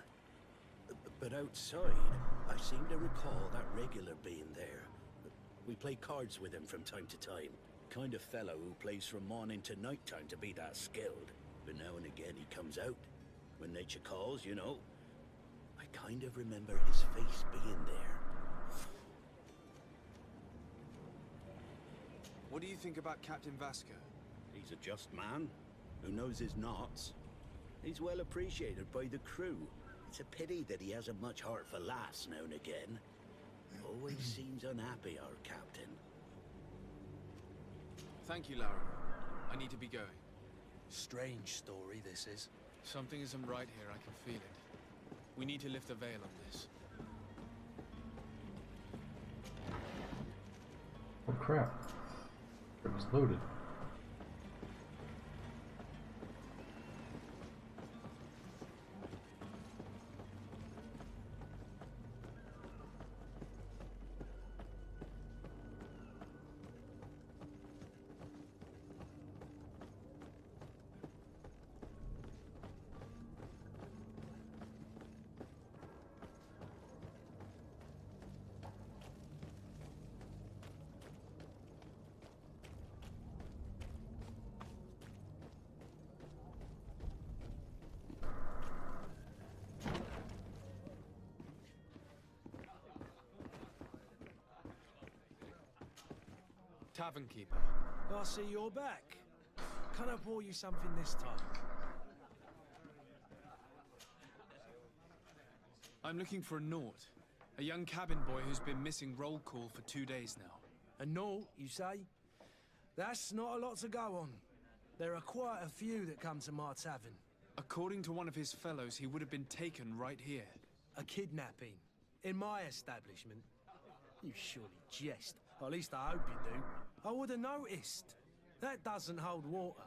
But outside, I seem to recall that regular being there. We play cards with him from time to time. Kind of fellow who plays from morning to night time to be that skilled. But now and again he comes out. When nature calls, you know. I kind of remember his face being there. What do you think about Captain Vasco? He's a just man who knows his knots. He's well appreciated by the crew. It's a pity that he hasn't much heart for laughs now and again. Always seems unhappy, our captain. Thank you, Lara. I need to be going. Strange story, this is. Something isn't right here, I can feel it. We need to lift the veil on this. Oh crap. It was loaded. tavern keeper. I see you're back. Can I pour you something this time? I'm looking for a Naut. A young cabin boy who's been missing roll call for 2 days now. A Naut, you say? That's not a lot to go on. There are quite a few that come to my tavern. According to one of his fellows, he would have been taken right here. A kidnapping? In my establishment? You surely jest. Or at least I hope you do. I would have noticed. That doesn't hold water.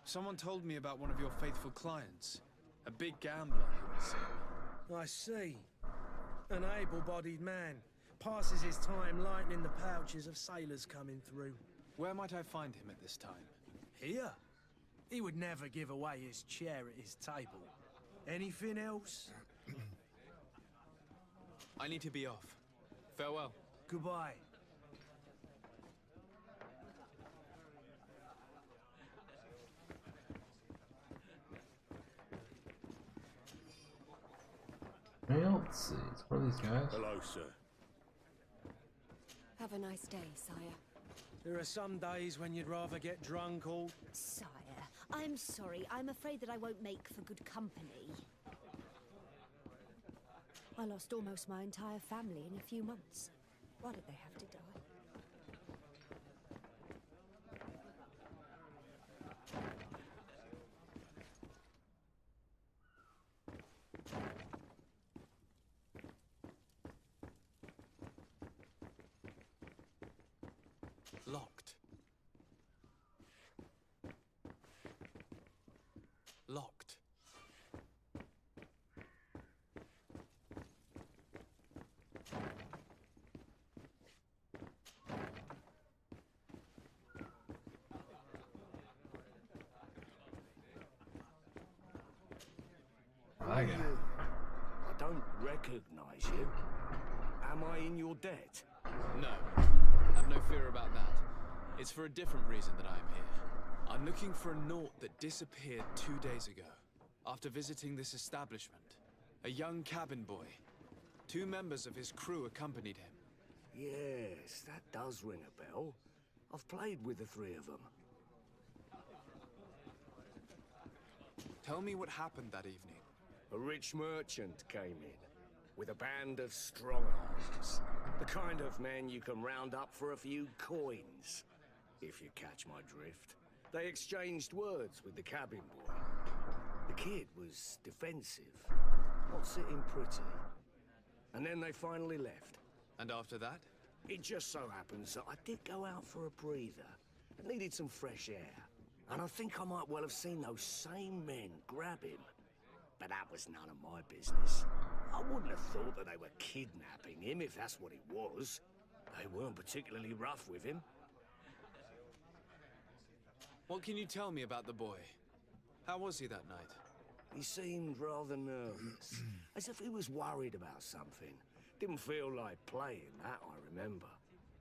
Someone told me about one of your faithful clients. A big gambler, he would say. I see. An able-bodied man. Passes his time lightening the pouches of sailors coming through. Where might I find him at this time? Here? He would never give away his chair at his table. Anything else? I need to be off. Farewell. Goodbye. Well, let's see. It's one of these guys. Hello, sir. Have a nice day, sire. There are some days when you'd rather get drunk or... Sire, I'm sorry. I'm afraid that I won't make for good company. I lost almost my entire family in a few months. Why did they have to die? Locked. Locked. I don't recognize you. Am I in your debt? No. Have no fear about that. It's for a different reason that I'm here. I'm looking for a Naut that disappeared 2 days ago, after visiting this establishment. A young cabin boy. 2 members of his crew accompanied him. Yes, that does ring a bell. I've played with the 3 of them. Tell me what happened that evening. A rich merchant came in, with a band of strong arms. The kind of men you can round up for a few coins, if you catch my drift. They exchanged words with the cabin boy. The kid was defensive, not sitting pretty. And then they finally left. And after that? It just so happens that I did go out for a breather. I needed some fresh air. And I think I might well have seen those same men grab him. But that was none of my business. I wouldn't have thought that they were kidnapping him if that's what it was. They weren't particularly rough with him. What can you tell me about the boy? How was he that night? He seemed rather nervous, as if he was worried about something. Didn't feel like playing, that I remember.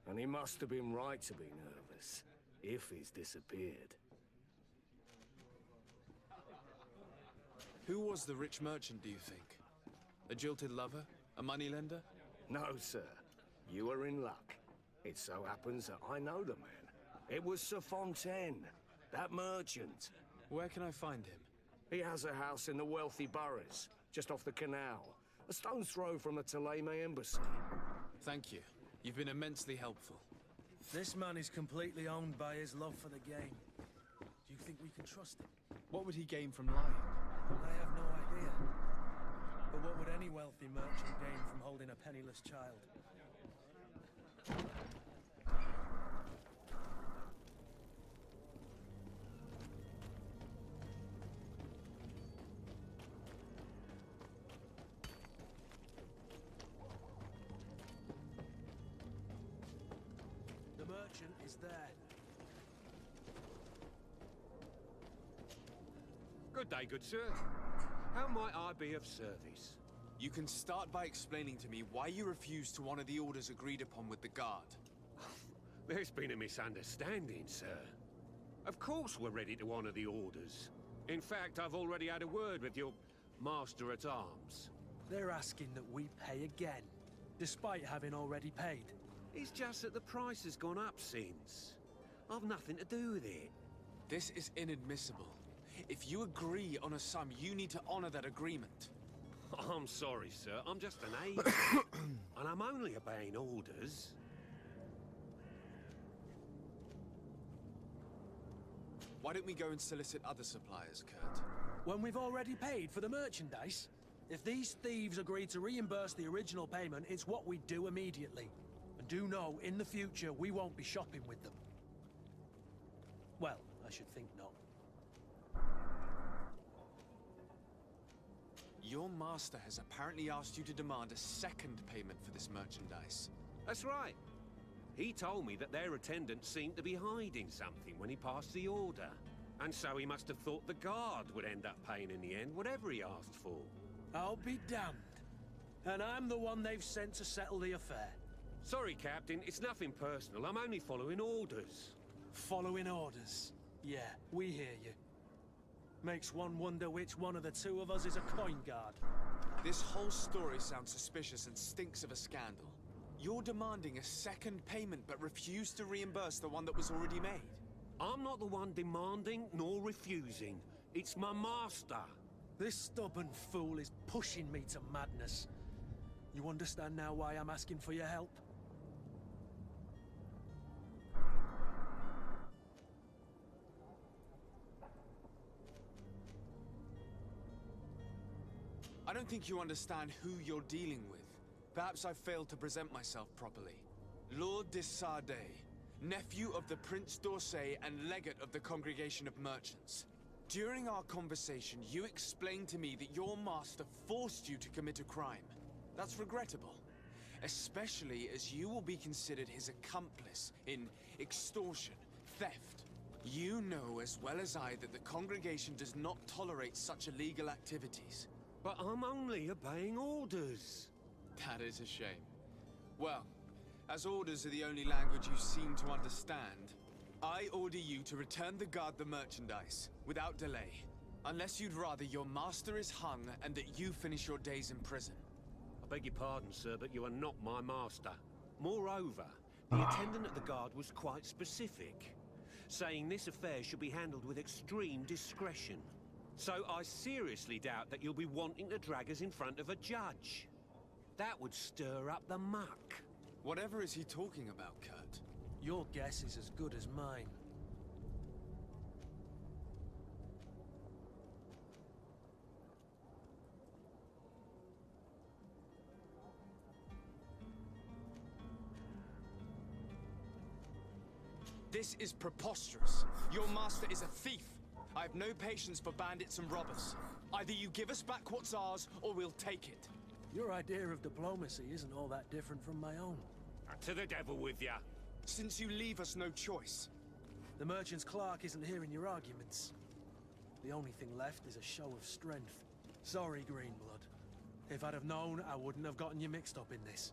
And he must have been right to be nervous, if he's disappeared. Who was the rich merchant, do you think? A jilted lover? A moneylender? No, sir. You are in luck. It so happens that I know the man. It was Sir Fontaine, that merchant. Where can I find him? He has a house in the wealthy boroughs, just off the canal. A stone's throw from the Thélème embassy. Thank you. You've been immensely helpful. This man is completely owned by his love for the game. Do you think we can trust him? What would he gain from lying? I have no idea. But what would any wealthy merchant gain from holding a penniless child? The merchant is there. Good day, good sir. How might I be of service? You can start by explaining to me why you refused to honor the orders agreed upon with the guard. There's been a misunderstanding, sir. Of course we're ready to honor the orders. In fact, I've already had a word with your master-at-arms. They're asking that we pay again, despite having already paid. It's just that the price has gone up since. I've nothing to do with it. This is inadmissible. If you agree on a sum, you need to honor that agreement. I'm sorry, sir. I'm just an agent. And I'm only obeying orders. Why don't we go and solicit other suppliers, Kurt? When we've already paid for the merchandise? If these thieves agree to reimburse the original payment, it's what we do immediately. And do know, in the future, we won't be shopping with them. Well, I should think not. Your master has apparently asked you to demand a second payment for this merchandise. That's right. He told me that their attendant seemed to be hiding something when he passed the order. And so he must have thought the guard would end up paying in the end, whatever he asked for. I'll be damned. And I'm the one they've sent to settle the affair. Sorry, Captain. It's nothing personal. I'm only following orders. Following orders? Yeah, we hear you. Makes one wonder which one of the two of us is a coin guard. This whole story sounds suspicious and stinks of a scandal. You're demanding a second payment but refuse to reimburse the one that was already made. I'm not the one demanding nor refusing. It's my master. This stubborn fool is pushing me to madness. You understand now why I'm asking for your help? I don't think you understand who you're dealing with. Perhaps I failed to present myself properly. Lord de Sardet, nephew of the Prince d'Orsay and legate of the Congregation of Merchants. During our conversation, you explained to me that your master forced you to commit a crime. That's regrettable, especially as you will be considered his accomplice in extortion, theft. You know as well as I that the Congregation does not tolerate such illegal activities. But I'm only obeying orders. That is a shame. Well, as orders are the only language you seem to understand, I order you to return the guard the merchandise, without delay. Unless you'd rather your master is hung and that you finish your days in prison. I beg your pardon, sir, but you are not my master. Moreover, the attendant at the guard was quite specific, saying this affair should be handled with extreme discretion. So I seriously doubt that you'll be wanting to drag us in front of a judge. That would stir up the muck. Whatever is he talking about, Kurt? Your guess is as good as mine. This is preposterous. Your master is a thief. I have no patience for bandits and robbers. Either you give us back what's ours, or we'll take it. Your idea of diplomacy isn't all that different from my own. To the devil with ya. Since you leave us no choice. The merchant's clerk isn't hearing your arguments. The only thing left is a show of strength. Sorry, Greenblood. If I'd have known, I wouldn't have gotten you mixed up in this.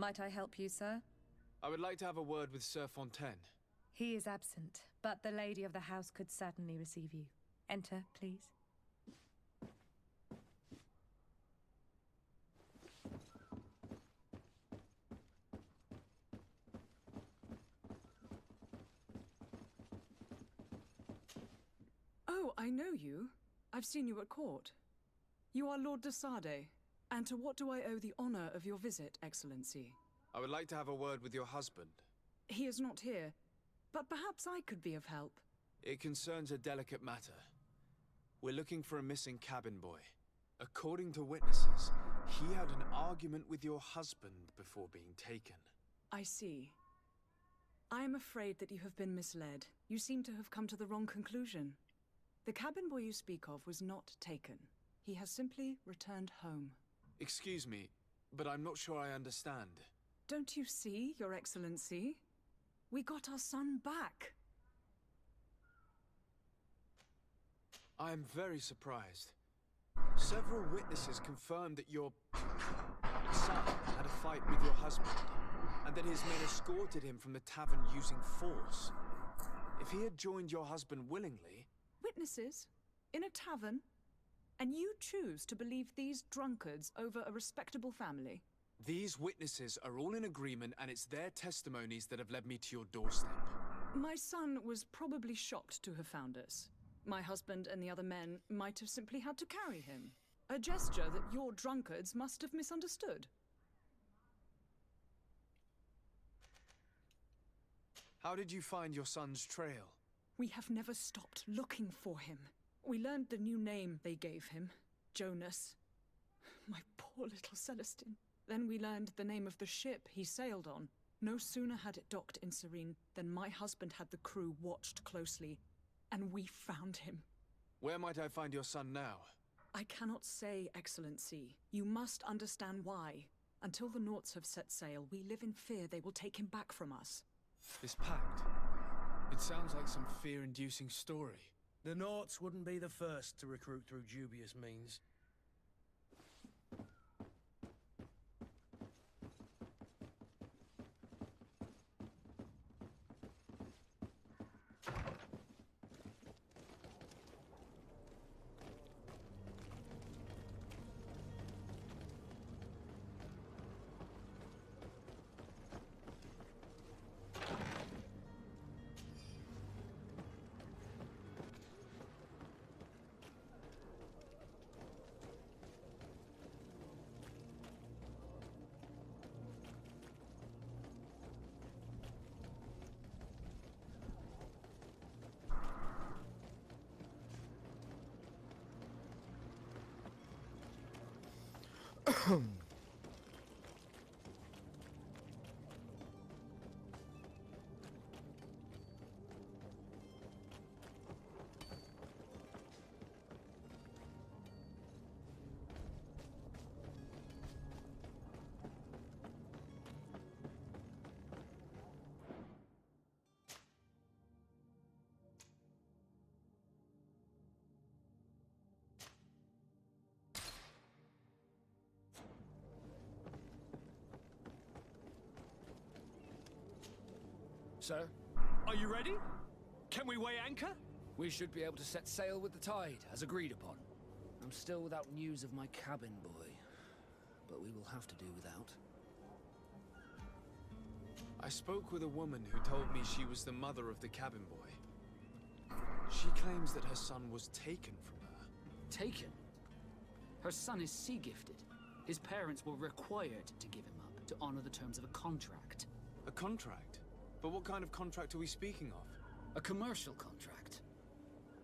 Might I help you, sir? I would like to have a word with Sir Fontaine. He is absent, but the lady of the house could certainly receive you. Enter, please. Oh, I know you. I've seen you at court. You are Lord de Sardet. And to what do I owe the honor of your visit, Excellency? I would like to have a word with your husband. He is not here, but perhaps I could be of help. It concerns a delicate matter. We're looking for a missing cabin boy. According to witnesses, he had an argument with your husband before being taken. I see. I am afraid that you have been misled. You seem to have come to the wrong conclusion. The cabin boy you speak of was not taken. He has simply returned home. Excuse me, but I'm not sure I understand. Don't you see, Your Excellency? We got our son back. I am very surprised. Several witnesses confirmed that your son had a fight with your husband, and that his men escorted him from the tavern using force. If he had joined your husband willingly... Witnesses? In a tavern? And you choose to believe these drunkards over a respectable family? These witnesses are all in agreement, and it's their testimonies that have led me to your doorstep. My son was probably shocked to have found us. My husband and the other men might have simply had to carry him. A gesture that your drunkards must have misunderstood. How did you find your son's trail? We have never stopped looking for him. We learned the new name they gave him, Jonas. My poor little Celestine. Then we learned the name of the ship he sailed on. No sooner had it docked in Serene than my husband had the crew watched closely, and we found him. Where might I find your son now? I cannot say, Excellency. You must understand why. Until the Naughts have set sail, we live in fear they will take him back from us. This pact? It sounds like some fear-inducing story. The Naughts wouldn't be the first to recruit through dubious means. Sir? Are you ready? Can we weigh anchor? We should be able to set sail with the tide, as agreed upon. I'm still without news of my cabin boy, but we will have to do without. I spoke with a woman who told me she was the mother of the cabin boy. She claims that her son was taken from her. Taken? Her son is sea-gifted. His parents were required to give him up to honor the terms of a contract. A contract? But what kind of contract are we speaking of? A commercial contract.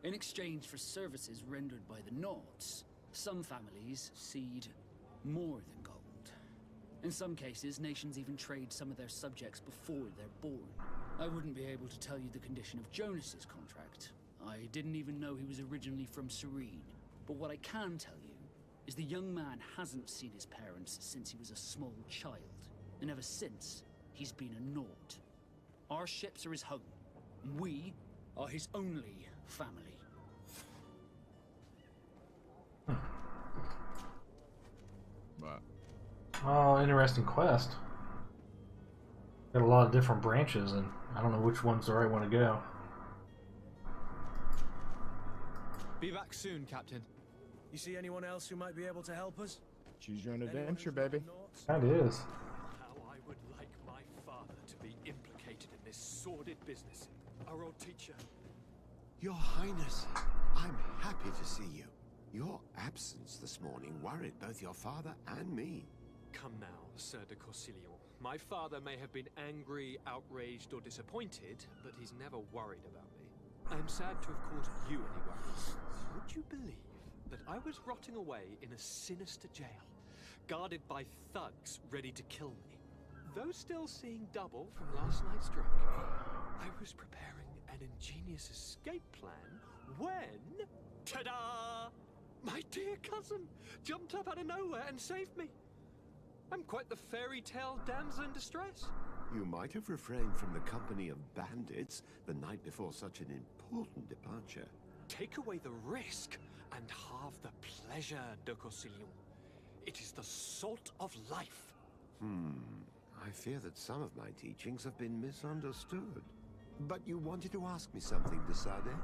In exchange for services rendered by the Naughts, some families cede more than gold. In some cases, nations even trade some of their subjects before they're born. I wouldn't be able to tell you the condition of Jonas's contract. I didn't even know he was originally from Serene. But what I can tell you is the young man hasn't seen his parents since he was a small child. And ever since, he's been a Naught. Our ships are his home. We are his only family. But Oh, interesting quest. Got a lot of different branches, and I don't know which one's the right one to go. Be back soon, Captain. You see anyone else who might be able to help us? choose your own adventure, baby. That is. How I would like my father to be implicated in this sordid business. Our old teacher. Your Highness, I'm happy to see you. Your absence this morning worried both your father and me. Come now, Sir de Corsilion. My father may have been angry, outraged, or disappointed, but he's never worried about me. I am sad to have caused you any worries. Would you believe that I was rotting away in a sinister jail, guarded by thugs ready to kill me. Though still seeing double from last night's drink, I was preparing an ingenious escape plan when... ta-da! My dear cousin jumped up out of nowhere and saved me. I'm quite the fairy tale damsel in distress. You might have refrained from the company of bandits the night before such an important departure. Take away the risk and halve the pleasure, de Corsillon. It is the salt of life. I fear that some of my teachings have been misunderstood. But you wanted to ask me something, de Sade?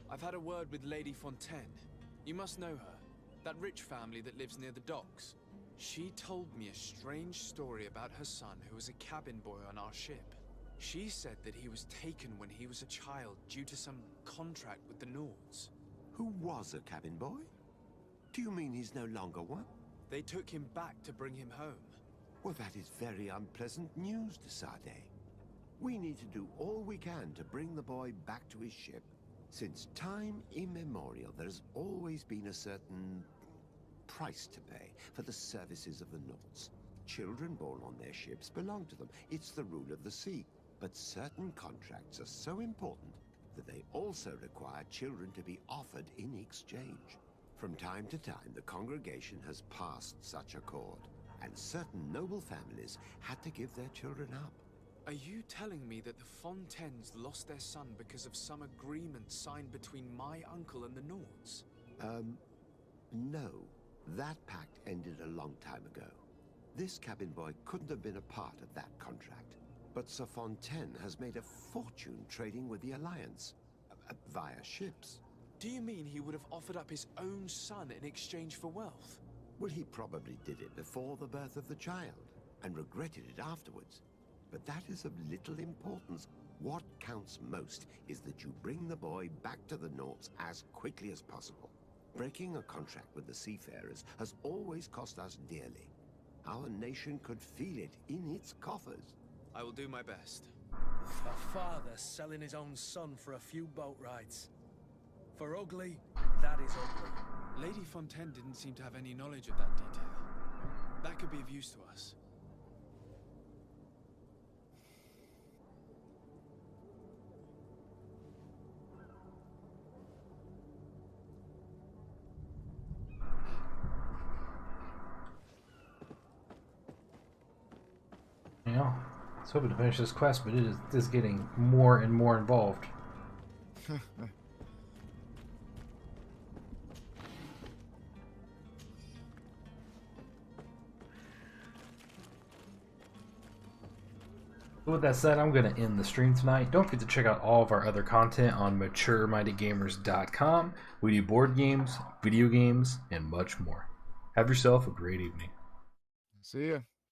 I've had a word with Lady Fontaine. You must know her. That rich family that lives near the docks. She told me a strange story about her son who was a cabin boy on our ship. She said that he was taken when he was a child due to some contract with the Nords. Who was a cabin boy? Do you mean he's no longer one? They took him back to bring him home. Well, that is very unpleasant news, de Sade. We need to do all we can to bring the boy back to his ship. Since time immemorial, there has always been a certain price to pay for the services of the Nords. Children born on their ships belong to them. It's the rule of the sea. But certain contracts are so important that they also require children to be offered in exchange. From time to time, the congregation has passed such accord, and certain noble families had to give their children up. Are you telling me that the Fontaines lost their son because of some agreement signed between my uncle and the Nords? No. That pact ended a long time ago. This cabin boy couldn't have been a part of that contract. But Sir Fontaine has made a fortune trading with the Alliance, via ships. Do you mean he would have offered up his own son in exchange for wealth? Well, he probably did it before the birth of the child, and regretted it afterwards. But that is of little importance. What counts most is that you bring the boy back to the Nords as quickly as possible. Breaking a contract with the seafarers has always cost us dearly. Our nation could feel it in its coffers. I will do my best. A father selling his own son for a few boat rides. For ugly, that is ugly. Lady Fontaine didn't seem to have any knowledge of that detail. That could be of use to us. You know, I was hoping to finish this quest, but it is getting more and more involved. With that said, I'm going to end the stream tonight. Don't forget to check out all of our other content on maturemindedgamers.com. We do board games, video games, and much more. Have yourself a great evening. See ya.